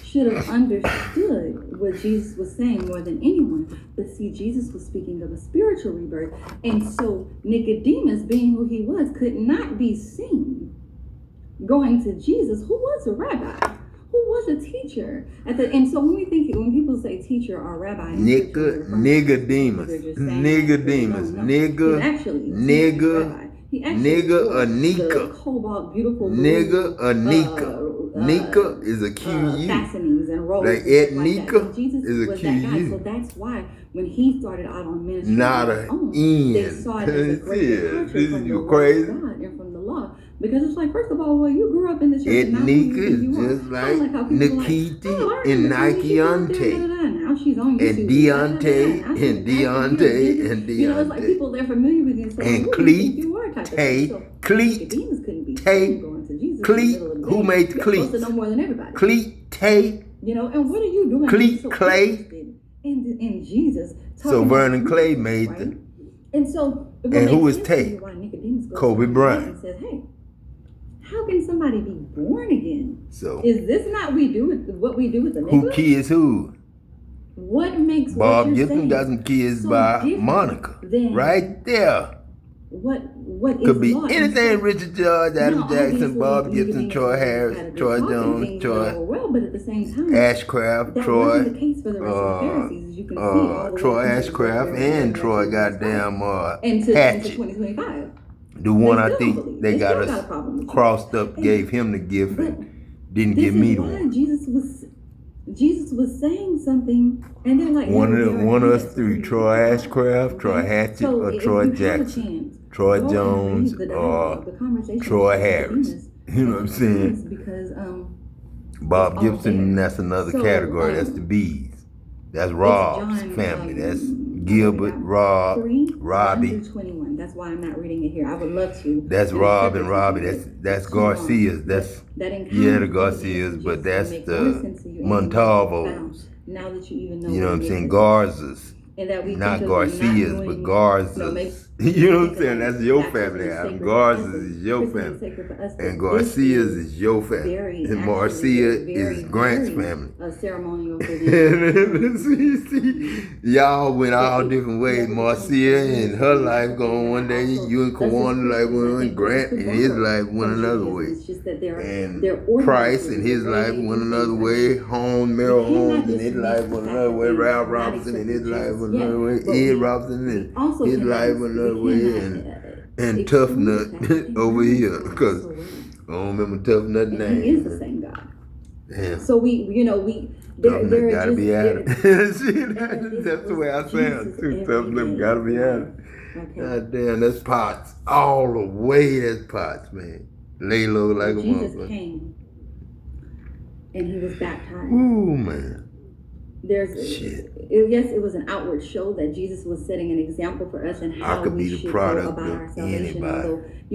should have understood what Jesus was saying more than anyone. But see, Jesus was speaking of a spiritual rebirth. And so Nicodemus, being who he was, could not be seen going to Jesus, who was a rabbi, who was a teacher. And so when people say teacher or rabbi, Nicodemus, Nigga Anika. Cobalt, beautiful nigga Anika. Nika is a QU. Fastenings and rolls. Like Ed Nika is a QU. So that's why when he started out on ministry, not an N. They saw it as a great departure from the crazy. Word of God and from the law. Because it's like, first of all, well, you grew up in the church. Ed Nika is just like Nikiti and Nike Aun't. Now she's on YouTube. And Deontay. You know, it's like people they're familiar with you. And Cleat. Cleat. Who made the cleats? To know more than everybody. Cleat Tay. You know, and what are you doing? Cleat Clay. In Jesus. So Vernon Clay made the. And so. And who was Tay? Kobe Bryant. Says, hey, how can somebody be born again? So is this not what we do with the nigga? Who kids who? What makes Bob Gibson got some kids by Monica. Right there. What what is Could be law? And anything. so- Richard George, Adam Now, Jackson, obviously, Bob Kneaghe Gibson, and Troy Sheaughnshe Harris, had a good Troy talk and Jones, things Troy went over well, but at the same time, Ashcraft, that Troy, wasn't the case for the rest of the Pharisees, as you can see all the way Troy through Ashcraft, chapter and Troy 25. goddamn into Hatchet. 2025. The one They I still don't think believe. they They got still got a us problem with you. crossed up, And- gave him the gift, but and didn't this give me is the why one. Jesus was saying something, and they're like, One of us yes, three, we- Troy Ashcraft, Troy okay? Hatchet, So or if Troy you have a Jackson, chance, Troy go and Jones, read the or dialogue, the conversation Troy with Harris. Nicodemus You know what I'm saying? Because Bob it's all Gibson, there. that's another So, category. That's the Bees. That's it's Rob's John, family. That's I Gilbert, wrote it down. Rob, 3, 1 Robbie. through 21. That's why I'm not reading it here. I would love to. That's And Rob separate and Robbie. teaching, That's it's too long. Garcia's. That's That encounter yeah, the with Garcias, Jesus but will that's make more the sense to you and Montalvos. now that you even know You know what I'm it saying? is. Garzas. And that we Not think of them Garcias, not but doing- Garzas. no, maybe- You know what I'm saying? like That's your baptism family. is Adam. sacred for Garzas us, is your Christmas is family. sacred for us, but And this Garcias is your family. very, And actually, Marcia very, is Grant's very, family. ceremonial for them. see, y'all went all different ways. Marcia and her life going one day, you and Kawana life went one, Grant and his life went another way. It's just that they're And organized Price in and the his way life they went do another things. way. Holmes, Merrill We cannot Holmes and his dismiss life the went fact another that way. they Ralph have not Robinson and his accepted life Jesus went yet, another way. but Ed we Robinson and also his cannot- life went another way. And Tough Nut over here, because I don't remember Tough Nut and name. He is the same God. Damn. So there Gotta are be just, at it. there- That's the way I sound Jesus too. every Tough Nut day. gotta be at it. Okay. God damn, that's Potts. All the way, that's Potts, man. Lay low like a Jesus motherfucker. came and he was baptized. Ooh, man. Shit. Yes, it was an outward show that Jesus was setting an example for us and how could we be the should product go about of our salvation. anybody.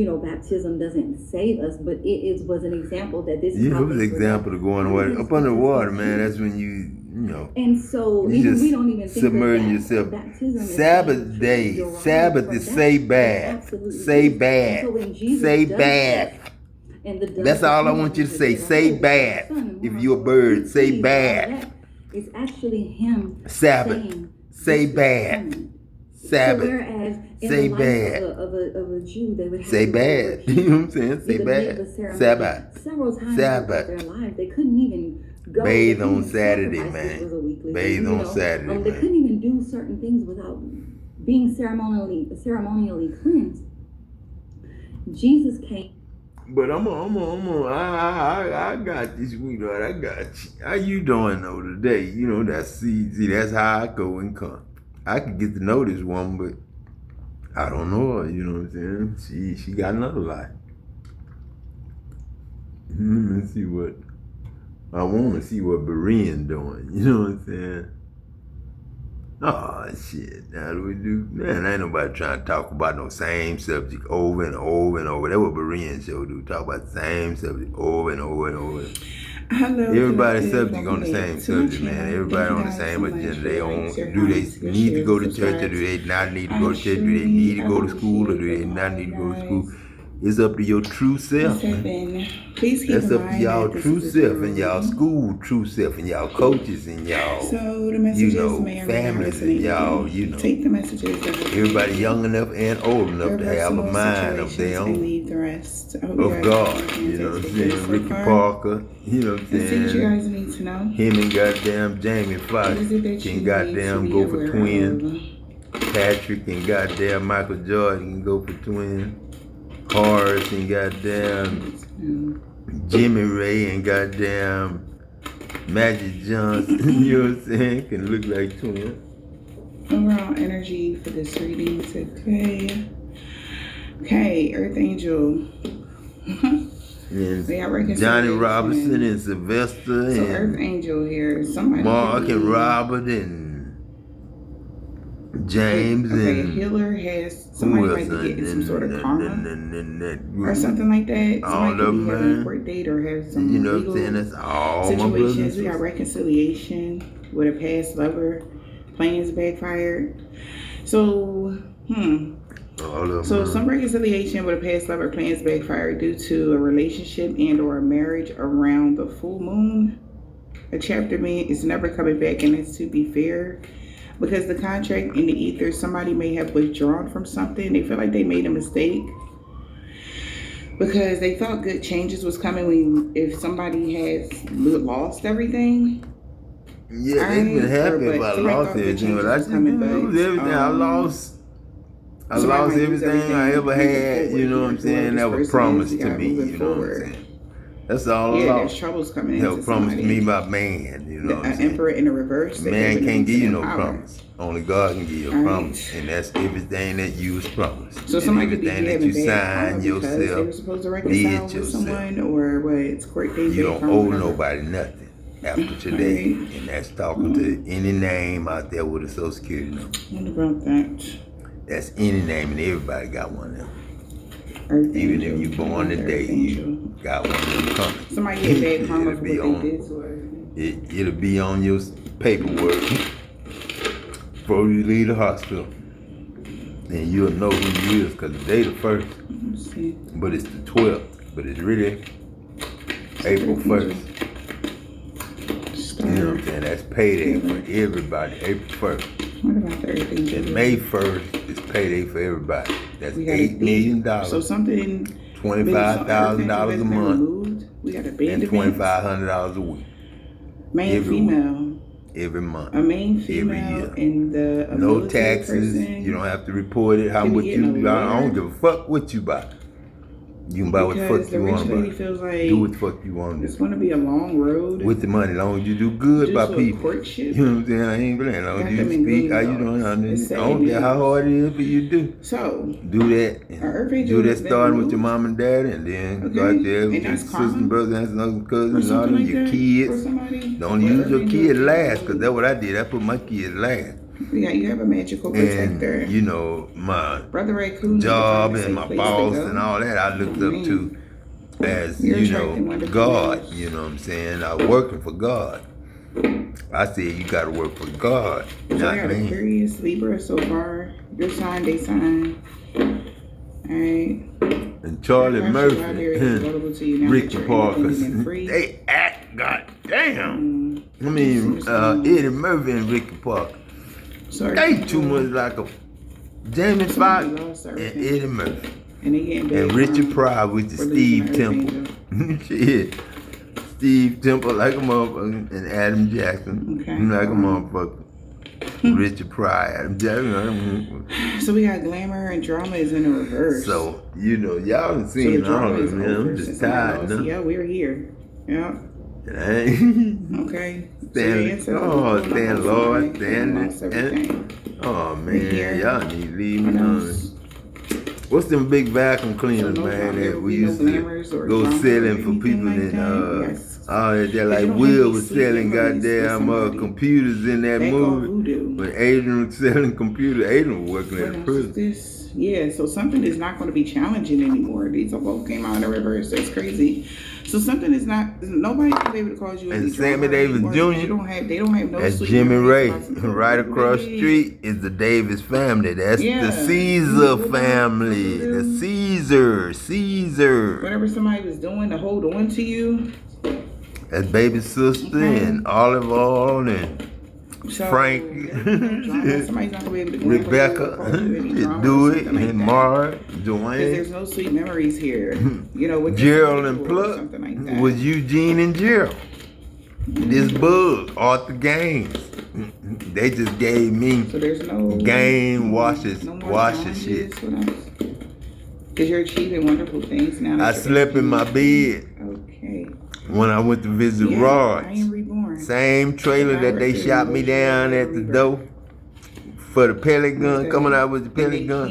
Although, baptism doesn't save us, but it was an example that this is Yeah, how it was an things were example done. of going away. Up under water, man. That's when you know. And so You even just we don't even think submerge of that. yourself. Baptism is Sabbath day. derived Sabbath from is that. say It bad. absolutely Say is. bad. And so when Jesus Say does bad. this, and the dove That's all I came want you to and say. said, Say "Oh, bad. son, and If one you're a of bird, those say trees, all bad. that, it's actually him Sabbath. saying, Say "This is bad. coming." Sabbath. So whereas in Say the life bad. of a Jew, they would have Say to bad. repeat You know what I'm saying? Say either bad. make the ceremony Sabbath. several times Sabbath. throughout their lives. They couldn't even go. Bathe they couldn't on even Saturday, sacrifice, man. which was a weekly Bathe thing, on Saturday, They man. couldn't even do certain things without being ceremonially cleansed. Jesus came. But I got you, sweetheart. I got you. How you doing though today? You know, see, that's how I go and come. I could get to know this woman, but I don't know her. You know what I'm saying? She got another life. Let me see what I want to see what Berean doing. You know what I'm saying? Oh shit! Now do we do? Man, ain't nobody trying to talk about no same subject over and over and over. That's what Berean show do. Talk about the same subject over and over and over. Hello, Everybody's collective. subject on the Welcome same back to my subject, man. channel. Everybody Thank you on the guys same so much agenda. for They your on. likes, your Do they comments, your need to shares, go to your church or do subscribes. they not need to I go to church? Do they need to go to surely school or do they appreciate not them need to all, go to school? guys. It's up to your true self. Seven. Please keep That's in up to mind y'all that this true is self and y'all recording. school true self and y'all coaches and y'all, So the messages you know, may or may not families and resonate y'all, with you you. know. Take the messages as Everybody young enough and old enough to have a personal mind of situations their and own. leave the rest. I hope you Of guys God, have a you know what I'm fantastic day saying? so Ricky far. Parker, you know what I'm The things you saying? guys need to know. Him and goddamn Jamie Foxx What is it that you can need goddamn to go be for aware twin. of? Patrick and goddamn Michael Jordan can go for twin. Horace and goddamn Jimmy Ray and goddamn Magic Johnson, you know what I'm saying? Can look like twin. Overall energy for this reading today. Okay, Earth Angel. And We got Johnny reconciliation. Robinson and Sylvester So and Earth Angel here. Somebody Mark could be- and Robert and James okay, and a healer has who somebody else? might be getting some sort of karma and or something like that. all Somebody of could be them, having a man. court date or have some You know what I'm legal saying? That's all my brothers. situations. We got reconciliation with a past lover. Plans backfired. So, All of them. So some reconciliation with a past lover, plans backfired due to a relationship and or a marriage around the full moon. A chapter man is never coming back, and it's to be fair. Because the contract in the ether, somebody may have withdrawn from something. They feel like they made a mistake. Because they thought good changes was coming when if somebody has lost everything. Yeah, they've been happy if I lost everything, but I just didn't lose everything. I lost everything I ever had, you know what I'm saying? That was promised to me, you know what I'm saying? That's all I Yeah, lost. there's troubles coming That into was promised to somebody. me by man, you know what I'm An saying? emperor in the reverse. Man can't give you no power. promise. Only God can give you a promise, and that's everything that you was promised. So and somebody could be everything that having you bad signed karma because they were yourself, supposed to reconcile with yourself. someone, or what? It's court case. You don't owe nobody nothing after today, and that's talking to any name out there with a Social Security number. What about that? That's any name, and everybody got one of them. Even if you born today, you got one of them coming. Somebody get bad karma for what they did to her. It'll be on your paperwork before you leave the hospital. And you'll know who you is, because today the 1st. But it's the 12th. But it's really April 1st. You know what I'm saying? That's payday for everybody, April 1st. What about Thursday? And May 1st is payday for everybody. That's $8 million. So something $25,000 a month. We got a And band $2,500 a week. Main female. Every month. A main female every year. And the no taxes. Person. You don't have to report it. How much you buy. I don't give a fuck what you buy. You can buy what the fuck you want to buy. Feels like do what the fuck you want to do. It's going to be a long road. With the money, as long as you do good by people. Courtship. You know what I'm saying? I ain't playing. As long as you speak how you doing. I don't care how hard it is for you to do. So, do that. Do that starting with your mom and dad, and then go out there with your sisters and brothers and cousins and all of your kids. Don't use your kid last, because that's what I did. I put my kids last. Yeah, you have a magical protector. And, you know, my Brother Raccoon job and my boss and all that I looked up to as, you know, God. You know what I'm saying? I'm working for God. I said you got to work for God, so not I got me. A curious Libra so far. Your sign, they sign. Alright. And Charlie Murphy, Ricky Parker, they act goddamn. I mean, Eddie Murphy and Ricky Parker. They too much like a Jamie Foxx and Eddie Murphy. And Richard Pryor with the Steve Temple. Shit. Steve Temple like a motherfucker. And Adam Jackson like a motherfucker. Richard Pryor, Adam Jackson. So we got glamour and drama is in the reverse. So, you know, y'all done seen all of it, man. I'm just tired now. Yeah, we're here. Yeah. Okay. Stand Lord, stand. Oh man, y'all need to leave me alone. What's them big vacuum cleaners, man, that we used to go selling for people in they're like Will was selling goddamn computers in that movie. When Adrian was selling computers, Adrian was working at a prison. Yeah, so something is not going to be challenging anymore. These both came out in the reverse. That's crazy. So something is not. Nobody can be able to cause you. And Sammy Davis Jr. They don't have no. That's Jimmy Ray. Right across the street is the Davis family. That's the Caesar family. The Caesar. Whatever somebody was doing to hold on to you. That's baby sister and Olive Oil and Frank, somebody's not gonna be able to Rebecca, do it, and Mark, Joanne. There's no sweet memories here. You know, with Gerald and Pluck was Eugene and Gerald. This bug, Arthur Gaines. They just gave me game washes shit. Because you're achieving wonderful things now. I slept in my bed. Okay. When I went to visit Rod. I am reborn. Same trailer that they shot me down at the door for the pellet gun, coming out with the pellet gun.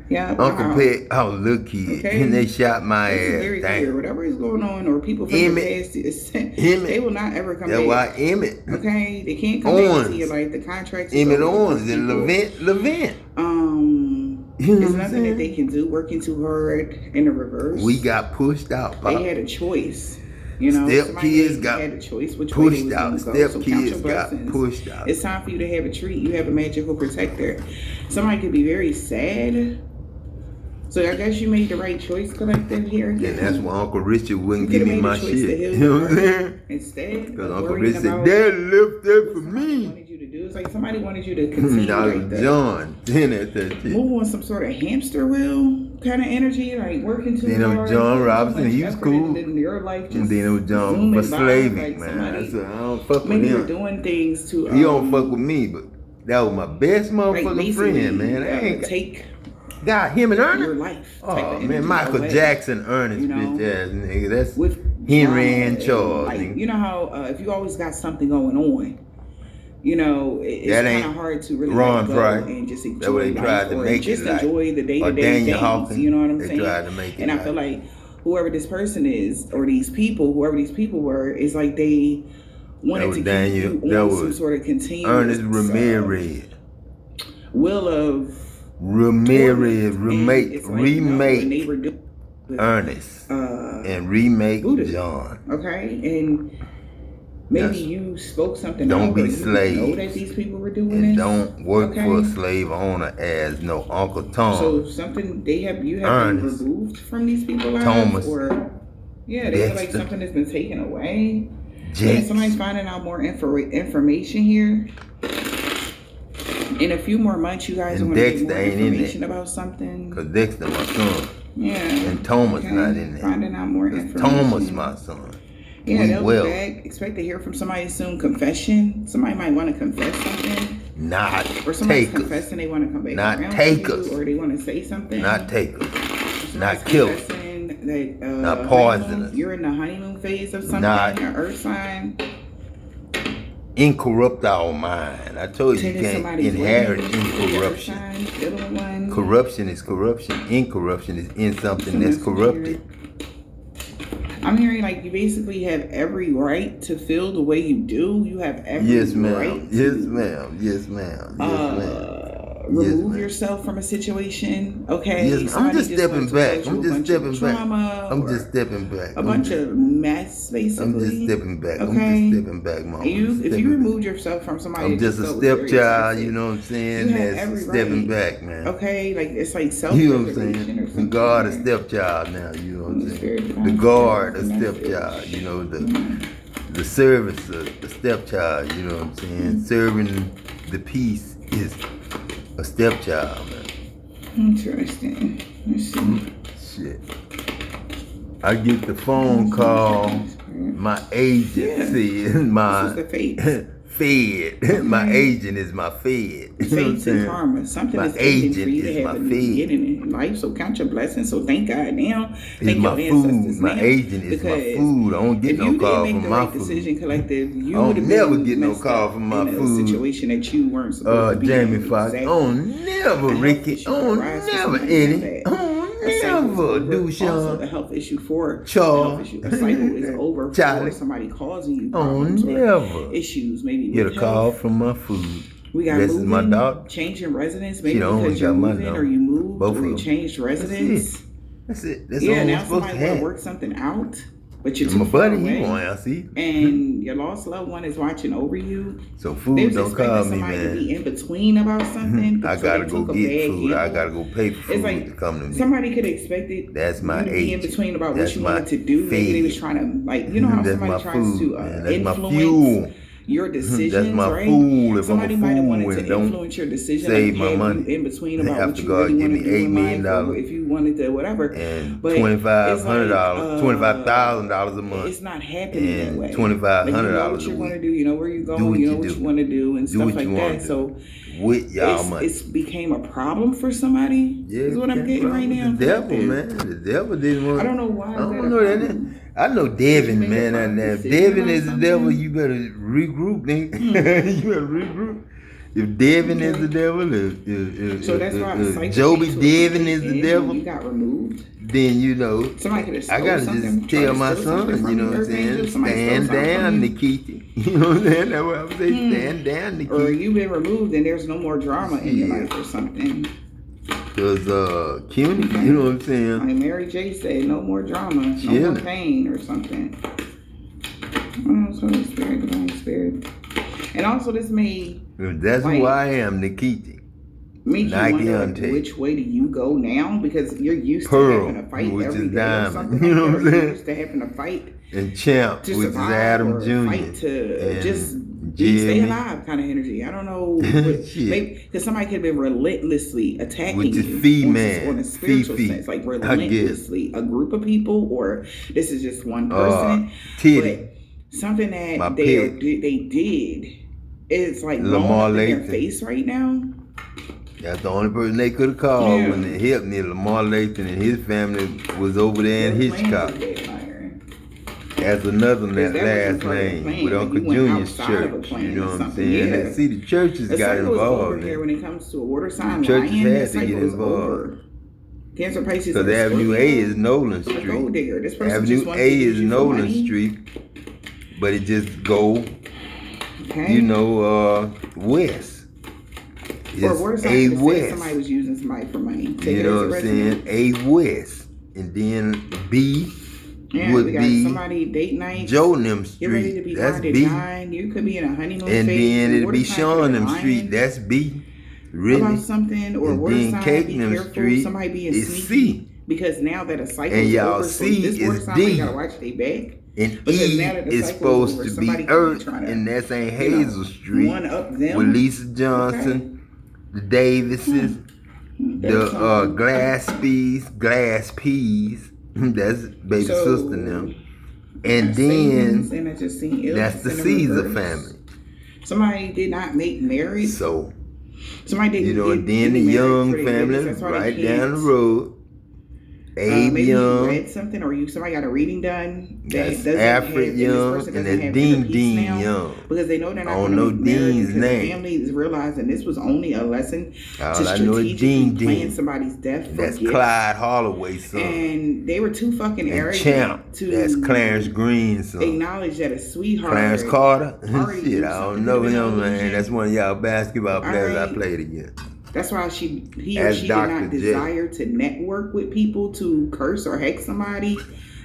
Yeah, Uncle Pet, I was a little kid, and they shot my ass. Very clear. Whatever is going on, or people from the past, they will not ever come back. That's why Emmett. Okay, they can't come back to you like the contracts. Emmett Owens and Levant. There's nothing that they can do working too hard in the reverse. We got pushed out, Pop. They had a choice. You know, step kids got had a choice which pushed way they out. was Step go. So kids got pushed out. It's time for you to have a treat. You have a magical protector. Somebody could be very sad. So I guess you made the right choice, collective here. And that's why Uncle Richard wouldn't give me my shit. You know what I'm saying? Instead, because Uncle Richard said, Dad left that for me. do. It's like somebody wanted you to continue Now, like the John, then at that shit. move on some sort of hamster wheel kind of energy, like working too Then it was hard. John putting too Robinson, much he was effort cool. in your life, And then it was John zooming by, Slavic, like man. somebody I said, I don't fuck with maybe you're him. doing things to He don't fuck with me, but that was my best like motherfucking basically, friend, man. I ain't take got him and your Ernest. life. Oh type of man, energy Michael away, Jackson, Ernest, you know? bitch ass nigga. That's with Henry drama and Charles. like, nigga. you know how if you always got something going on, you know, it's That kind ain't of hard to really Ron let go Price. and just That's what enjoy they tried life to or make just it like. enjoy the Or day-to-day Daniel things. Hawkins. You know what I'm They saying? tried to make it And I feel like whoever this person is or these people, whoever these people were, is like they wanted to Daniel, keep you that on was some sort of continuous Ernest Ramirez. will of Ramirez torment. And it's like, no, when they remake were doing Ernest and remake Buddha. John. Okay, and maybe Yes. you spoke something Don't out, be or you slaves. know that these people were doing And this. don't work Okay. for a slave owner as no Uncle Tom. So something you have been Ernest. removed from these people's lives, Thomas. or they feel like Dexter. something has been taken away. Jakes. And somebody's finding out more information here. In a few more months, you guys And are going to Dexter get more ain't in information there. about something. Cause Dexter my son. Yeah. And Thomas Okay. not in there. Finding out more 'Cause information. Thomas my son. Yeah, We they'll will. be back. Expect to hear from somebody soon. Confession. Somebody might want to confess something. Not Or somebody's takers. confessing they want to come back Not around takers. to you, or they want to say something. Not takers. Somebody's Not killers. confessing that, Not poisonous. honeymoon- You're in the honeymoon phase of something. Not- An earth sign. Incorrupt our mind. I told you you Attending can't somebody's inherit wedding, the earth incorruption. sign, little one. Corruption is corruption. Incorruption is in something So that's that's corrupted. I'm hearing like you basically have every right to feel the way you do. You have every Yes, ma'am. right to Yes, ma'am. Yes, ma'am. Yes, ma'am. remove ma'am. yourself from a situation. Okay, Yes, I'm Somebody just stepping wants to back. cause you I'm a just bunch of stepping back. trauma I'm or just stepping back. a bunch of mess, basically. I'm just stepping back. I'm Okay. just stepping back, mom. And if you removed yourself from somebody, I'm that just a felt very stepchild, toxic, you know what I'm saying? you have That's every stepping right. back, man. Okay, like it's like You know what I'm self-preservation or saying? something. God a stepchild now, you know what I'm The saying? spirit The divine guard a spirit, and that's stepchild, you know, the service a stepchild, you know what I'm saying? Serving the peace is a stepchild, man. Interesting. Let's see. Shit. I get the phone call, my agent said, my This is the fate. fed. My agent is my fed. You know what I'm Fates and saying? karma. Something My is taken for agent you to is have my a new fed. beginning in life. So count your blessings. So thank God now. It's Thank my your food. ancestors My now. agent is my Because food. I don't get if no you call didn't make from the my right food. decision, collective, you I don't would have never been get no messed call up from my in food. a situation that you weren't supposed to be Jamie in. Foxx. Exactly. Oh, never, A health Ricky. issue Oh, could arise for never, somebody like Eddie. that. Oh, A cycle is never, over. Dushan. Also, a health issue for Charles. a health issue. A cycle is over Charlie. for somebody causing you Oh, problems or never. issues. Maybe Get a with call health. from my food. We got This is moving, my daughter. changing residence, She maybe the only because you're got my moving number. or you moved Both or of you them. changed residence. That's it. That's Yeah, all now I'm supposed somebody to want have. to work something out, but you're My too far buddy, he away, want to see. and your lost loved one is watching over you. So They food was don't expecting call me, somebody to man. be in between about something. I so gotta they go took a get bad food. I gamble. gotta go pay for food It's like to come to me. somebody could have expected That's my you to be in agent. between about That's what you my wanted to do. Maybe they was feed. trying to, like, you know how That's my somebody tries food, to man. That's my influence fuel. your decisions, That's my right? fool. If Somebody I'm a might have fool wanted and to don't influence your decision, save like my have money, you in between then about after what you God really give want me to do $8 in million life, or if you wanted to whatever. and But $2,500, it's $25,000 a month. It's not happening that And way. $2,500 Like, you know what a you're week. going to do, you know where you're going, Do what you know you what do. you want to do, and Do stuff what like you wanna that. do. So With y'all money. it's became a problem for somebody. Yeah, is what I'm getting right now. The devil, man. The devil didn't want. I don't know why. I don't know that. I know Devin, make a man. proper And if decision Devin about is the something? devil, you better regroup, nigga. You better regroup. If Devin is the devil, So that's why if Joby Devin is the devil, you got removed. then you know. Somebody could have I stole gotta something, just tried tell to my steal something son, from you know what I'm Earth Angel, saying? somebody stole Stand something down, from you. Nikita. You know what I'm saying? That's what I'm saying. Stand down, Or Nikita. you've been removed and there's no more drama in your Yeah. life or something. Cause CUNY, you know what I'm saying? Like Mary J said, no more drama, no more Chilling. pain or something. Oh, Holy Spirit, Divine Spirit. And also this may That's Like- who I am, Nikita. Makes you Nike wonder, Aun't. which way do you go now? Because you're used Pearl, to having a fight which every is day or diamond. something You like know that, what or I'm you're saying? used to having to fight And Champ, to which is survive Adam or Jr. fight to and just stay Jimmy, alive kind of energy. I don't know, what, Shit. maybe because somebody could have been relentlessly attacking which is you Fee-Man, on a spiritual Fifi, sense, like I guess. relentlessly, a group of people, or this is just one person. Titty, But something my that pet, they did is like blown Lamar up in their Lathan. face right now. That's the only person they could have called Yeah. when they helped me. Lamar Lathan and his family was over there in Your plans Hitchcock. are backfire. That's another Because that that last wasn't part of the name plan. with Like, Uncle you went Junior's outside of a church. plan You know or what I'm something, saying? yeah. They see the churches The got cycle is over involved. here when it comes to a water sign Churches lion. had That to get cycle is involved. over. Cancer, Pisces, Because and Avenue A Scorpio, is Nolan a Street. gold digger. This person Avenue just wants A to use is you for Nolan money. Street, but it just go, Okay. you know, west. Or a It's water sign A could say west. somebody was using somebody for money. Take You it know as what a I'm resident. saying? A west. And then B Yeah, would we got be somebody date night. Joe and them You're ready to Street. be That's bonded B. nine. You could be in a honeymoon And phase. then The it'd water be sign Sean could them have Street. lying That's B. about Really? something, or a And water then sign, Cake be them careful. Street Somebody being is sneaky. C. Because now that a cycle And is y'all over, so C this water is sign ain't D. gotta watch their back. And Because E now that the is cycle supposed over, to somebody be could be Earth, trying to, and that's St. you know, Hazel Street one up them. with Lisa Johnson, the Davises, That's something. Glass Peas, that's baby So, sister now. I And got savings, then and I just seen that's the illness in Caesar reverse. family. Somebody did not make marriage. So, Somebody didn't you know, get and then the married Young for their business. family That's why they right can't. down the road. Abe Maybe you Young, read something, or somebody got a reading done that that's doesn't Alfred have, Young, this person and doesn't that's have Dean inner peace now, Young. because they know they're not I going don't to know make marriage, Dean's because name. the family is realizing this was only a lesson All to I know is strategically Dean. plan somebody's death for That's gifts. Clyde Holloway's son. And they were too fucking And arrogant Champ, to that's Clarence Green's son. acknowledge that a sweetheart. Clarence Carter? already Shit, knew I don't something know could have been him, man. illusion. That's one of y'all basketball players I Alright. played against. That's why he or As she Dr. did not J. desire to network with people to curse or hex somebody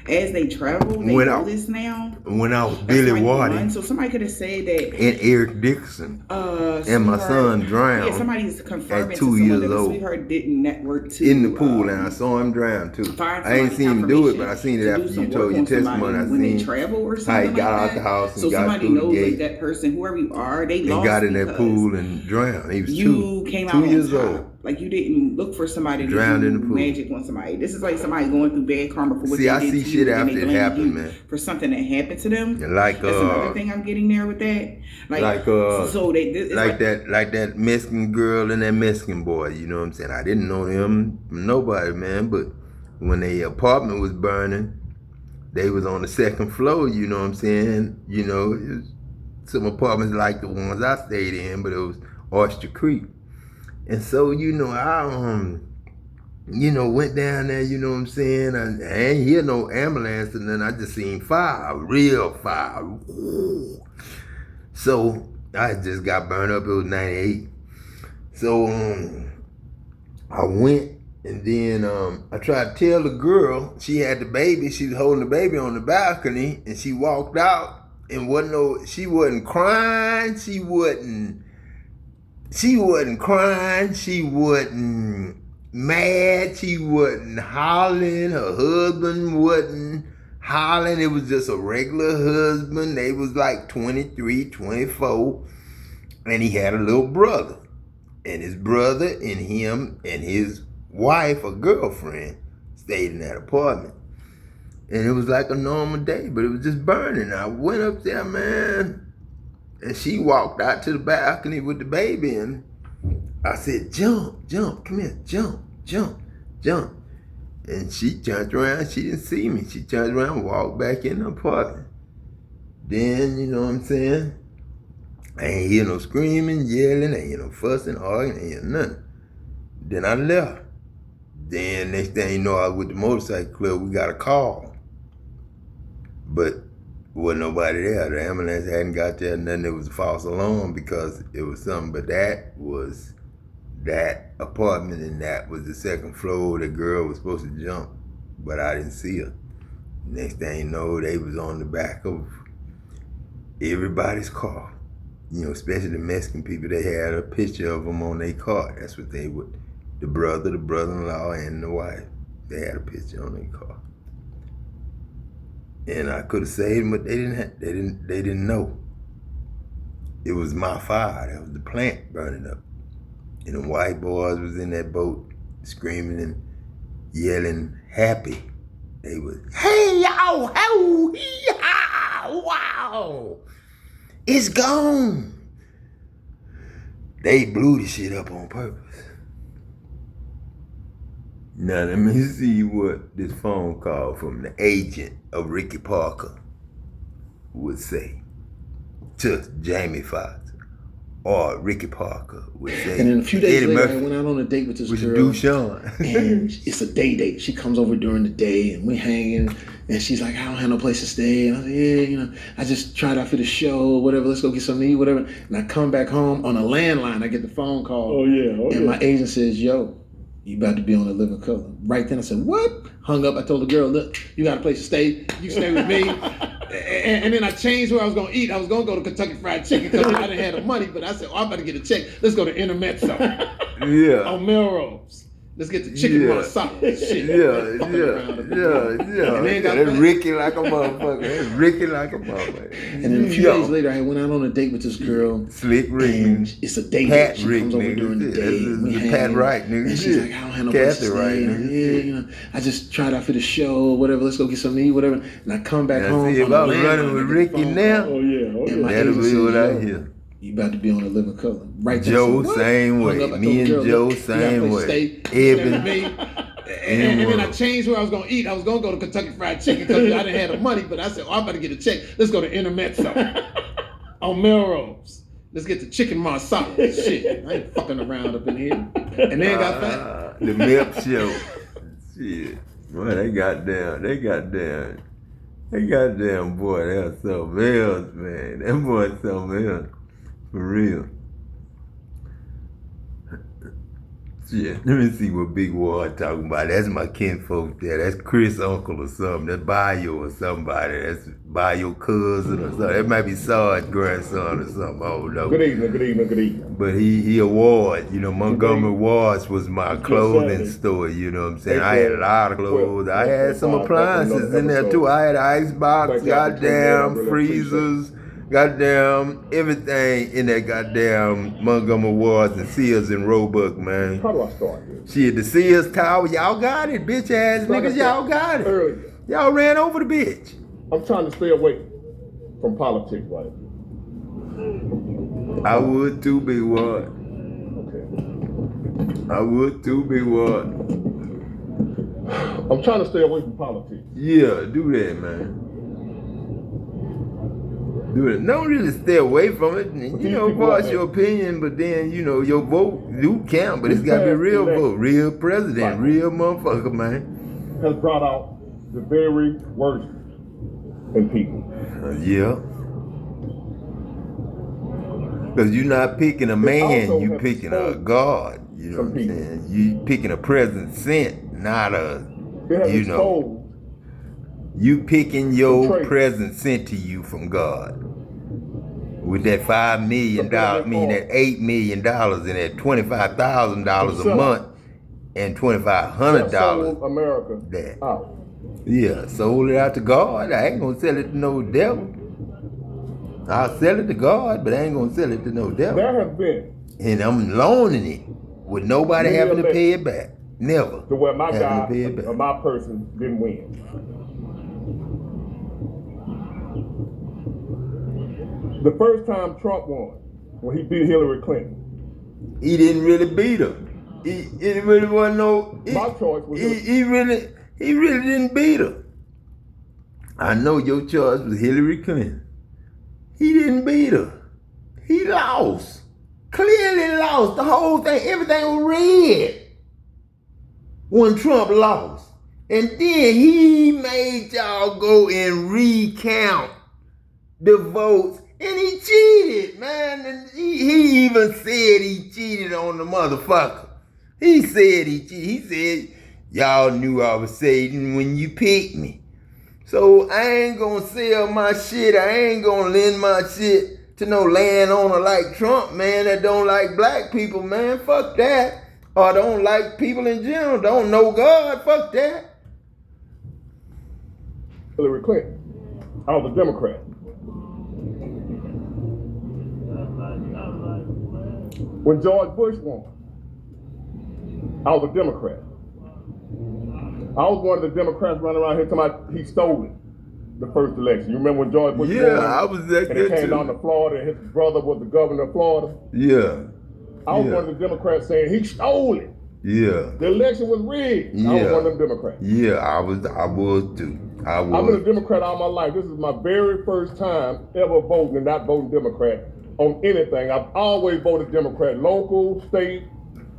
as they travel. They When know I- this now. When I was That's Billy why you Waddy run. So somebody could have said that. and Eric Dixon, and my sweetheart- son drowned Yeah, somebody's confirming at to 2 someone years that the old sweetheart didn't network to in the pool, and I saw him drown too. find I ain't somebody seen him do it, confirmation but I seen it to do after some you work told your on somebody testimony. I when they seen travel or how he something got like out that. the house and So got somebody through the knows gate that that person, whoever you are, they and lost got in that because pool and drowned. He was you came out 2 on years top. old. Like, you didn't look for somebody to Drowned do in the pool. magic on somebody. This is like somebody going through bad karma for what See, they I did see to shit you, and after they it blame happened, you man. for something that happened to them. And like That's another thing I'm getting there with that. So they it's like that Mexican girl and that Mexican boy, you know what I'm saying? I didn't know them from nobody, man, but when the apartment was burning, they was on the second floor, you know what I'm saying? You know, it was some apartments like the ones I stayed in, but it was Oyster Creek. And so, you know, I went down there, you know what I'm saying? I ain't hear no ambulance, and then I just seen fire, real fire. So I just got burned up. It was 98. So I went, and then I tried to tell the girl, she had the baby, she was holding the baby on the balcony, and she walked out, and she wasn't crying, she wasn't crying, she wasn't mad, she wasn't hollering, her husband wasn't hollering. It was just a regular husband. They was like 23, 24, and he had a little brother, and his brother and him and his wife or girlfriend stayed in that apartment. And it was like a normal day, but it was just burning. I went up there, man, and she walked out to the balcony with the baby, and I said, jump, come here, jump. And she turned around, she didn't see me. She turned around and walked back in the apartment. Then, you know what I'm saying? I ain't hear no screaming, yelling, I ain't hear no fussing, arguing, I ain't hear nothing. Then I left. Then next thing you know, I was with the motorcycle club, we got a call. But wasn't nobody there. The ambulance hadn't got there, nothing. It was a false alarm because it was something. But that was that apartment, and that was the second floor. The girl was supposed to jump, but I didn't see her. Next thing you know, they was on the back of everybody's car. You know, especially the Mexican people, they had a picture of them on their car. That's what they would, the brother-in-law, and the wife. They had a picture on their car. And I could have saved them, but they didn't know. It was my fire. That was the plant burning up. And the white boys was in that boat screaming and yelling happy. They was, hey, yo, ho, hee-haw, wow. It's gone. They blew the shit up on purpose. Now let me see what this phone call from the agent of Ricky Parker would say to Jamie Foxx, or Ricky Parker would say. And then a few days Eddie later, Murphy, I went out on a date with this with girl. Dushan. And it's a day date. She comes over during the day and we hanging. And she's like, I don't have no place to stay. And I said, yeah, you know, I just tried out for the show or whatever. Let's go get something to eat, whatever. And I come back home on a landline. I get the phone call. And my agent says, yo, you about to be on the Living Color. Right then I said, what? Hung up. I told the girl, look, you got a place to stay. You stay with me. And then I changed where I was going to eat. I was going to go to Kentucky Fried Chicken because I didn't have the money. But I said, oh, I'm about to get a check. Let's go to Intermezzo. Yeah. On Melrose. Let's get the chicken marsala. Shit. Yeah. And then got That's Ricky like a motherfucker. That's Ricky like a motherfucker. And then a few days later, I went out on a date with this girl. Slick Rick. And it's a date. Pat she Rick, comes over nigga. during the day. We hang. Pat Wright, nigga. And she's like, I don't have no place to Kathy stay. Wright, And I nigga. said, yeah, you know, I just tried out for the show or whatever. Let's go get something to eat, whatever. And I come back home. See, if on I the was landline, running I with get the Ricky phone now, call. And my that'll agent be says, what I yo, hear. you about to be on the Living Color. Right then, Joe, I said, what? same way. Hung up. I told Me the and girl, Joe, look, you got a same place to way. stay. You stay with Eben. me. And then I changed where I was going to eat. I was going to go to Kentucky Fried Chicken because I didn't have the money. But I said, oh, I'm about to get a check. Let's go to Intermezzo on Melrose. Let's get the chicken marsala. Shit, I ain't fucking around up in here. And then got fat. The milk show. Shit. Boy, they goddamn, boy, that's something else, man. That boy something else. For real. Yeah, let me see what Big Ward talking about. That's my kinfolk there. That's Chris' uncle or something. That's Bayo or somebody. That's Bayo cousin or something. That might be Sarge's grandson or something. I don't know. Good evening. But he a Ward. You know, Montgomery Wards was my clothing store. You know what I'm saying? I had a lot of clothes. I had some appliances in there too. I had an icebox, goddamn freezers. Goddamn, everything in that goddamn Montgomery Wards and Sears and Roebuck, man. How do I start this? Shit, the Sears Tower, y'all got it, bitch ass niggas, y'all got it. Earlier, Y'all ran over the bitch. I'm trying to stay away from politics, right? I would too, Big Ward. Okay. I would too, Big Ward. I'm trying to stay away from politics. Yeah, do that, man. Do it. Don't really stay away from it. You know, voice your opinion, but then, you know, your vote do count, but it's got to be real vote. Real president, real motherfucker, man. Has brought out the very worst in people. Yeah. Because you're not picking a man, you picking a God. You know what I'm saying? You picking a present sent, not a, you know. You picking your present sent to you from God. With that $5 million, that $8 million, and that $25,000 a month, and $2,500. America that. out. Yeah, sold it out to God. I ain't gonna sell it to no devil. I'll sell it to God, but I ain't gonna sell it to no devil. There has been. And I'm loaning it with nobody having to pay it back. Never. To where my guy to pay it back. or my person didn't win. The first time Trump won, when he beat Hillary Clinton. He didn't really beat her. It really wasn't no. My choice was. He really didn't beat her. I know your choice was Hillary Clinton. He didn't beat her. He lost. Clearly lost. The whole thing, everything was red when Trump lost. And then he made y'all go and recount the votes. And he cheated, man. And he even said he cheated on the motherfucker. He said he cheated. He said, y'all knew I was Satan when you picked me. So I ain't gonna sell my shit. I ain't gonna lend my shit to no landowner like Trump, man, that don't like black people, man. Fuck that. Or don't like people in general, don't know God. Fuck that. Hillary Clinton. I was a Democrat. When George Bush won, I was a Democrat. I was one of the Democrats running around here talking about he stole it, the first election. You remember when George Bush won? Yeah, I was there and it came too. down to Florida and his brother was the governor of Florida? Yeah. I was one of the Democrats saying he stole it. Yeah. The election was rigged. I was one of them Democrats. Yeah, I was too. I've been a Democrat all my life. This is my very first time ever voting and not voting Democrat on anything. I've always voted Democrat, local, state,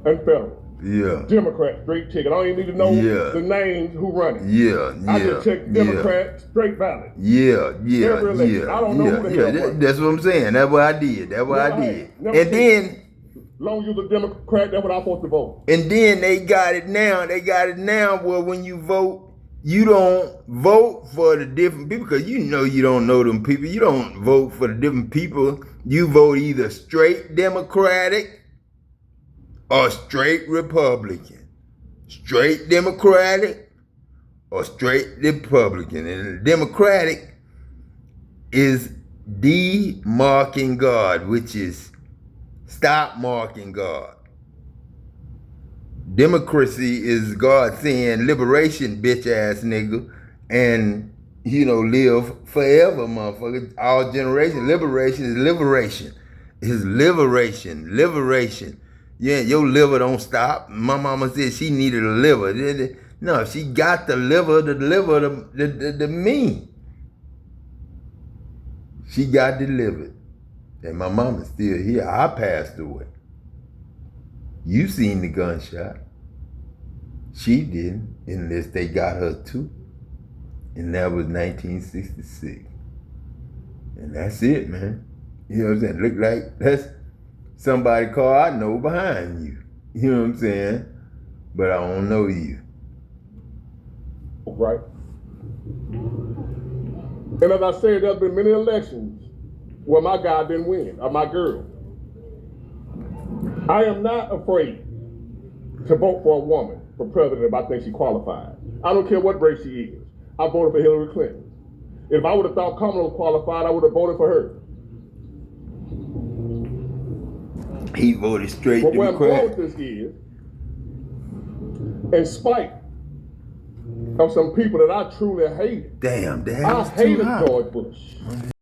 and federal. Yeah. Democrat, straight ticket. I don't even need to know the names who run it. Yeah, I just check Democrat, straight ballot. Yeah. Every election. I don't know who the hell won. That's what I'm saying. That's what I did. And then, as long as you're a Democrat, that's what I'm supposed to vote. And then they got it now. Where when you vote, you don't vote for the different people because you don't know them people. You don't vote for the different people. You vote either straight Democratic or straight Republican. Straight Democratic or straight Republican. And the Democratic is demarking God, which is stop marking God. Democracy is God saying liberation, bitch ass nigga, and live forever, motherfucker. All generations. Liberation is liberation. It's liberation. Liberation. Yeah, your liver don't stop. My mama said she needed a liver. No, she got the liver to deliver the me. She got delivered. And my mama's still here. I passed away. You seen the gunshot. She didn't, unless they got her too. And that was 1966. And that's it, man. You know what I'm saying? Look like that's somebody car I know behind you. You know what I'm saying? But I don't know you. Right. And as I said, there's been many elections where my guy didn't win, or my girl. I am not afraid to vote for a woman for president if I think she qualified. I don't care what race she is. I voted for Hillary Clinton. If I would have thought Kamala was qualified, I would have voted for her. He voted straight but Democrat. But where I'm going with this is, in spite of some people that I truly hated. Damn, I hated George Bush.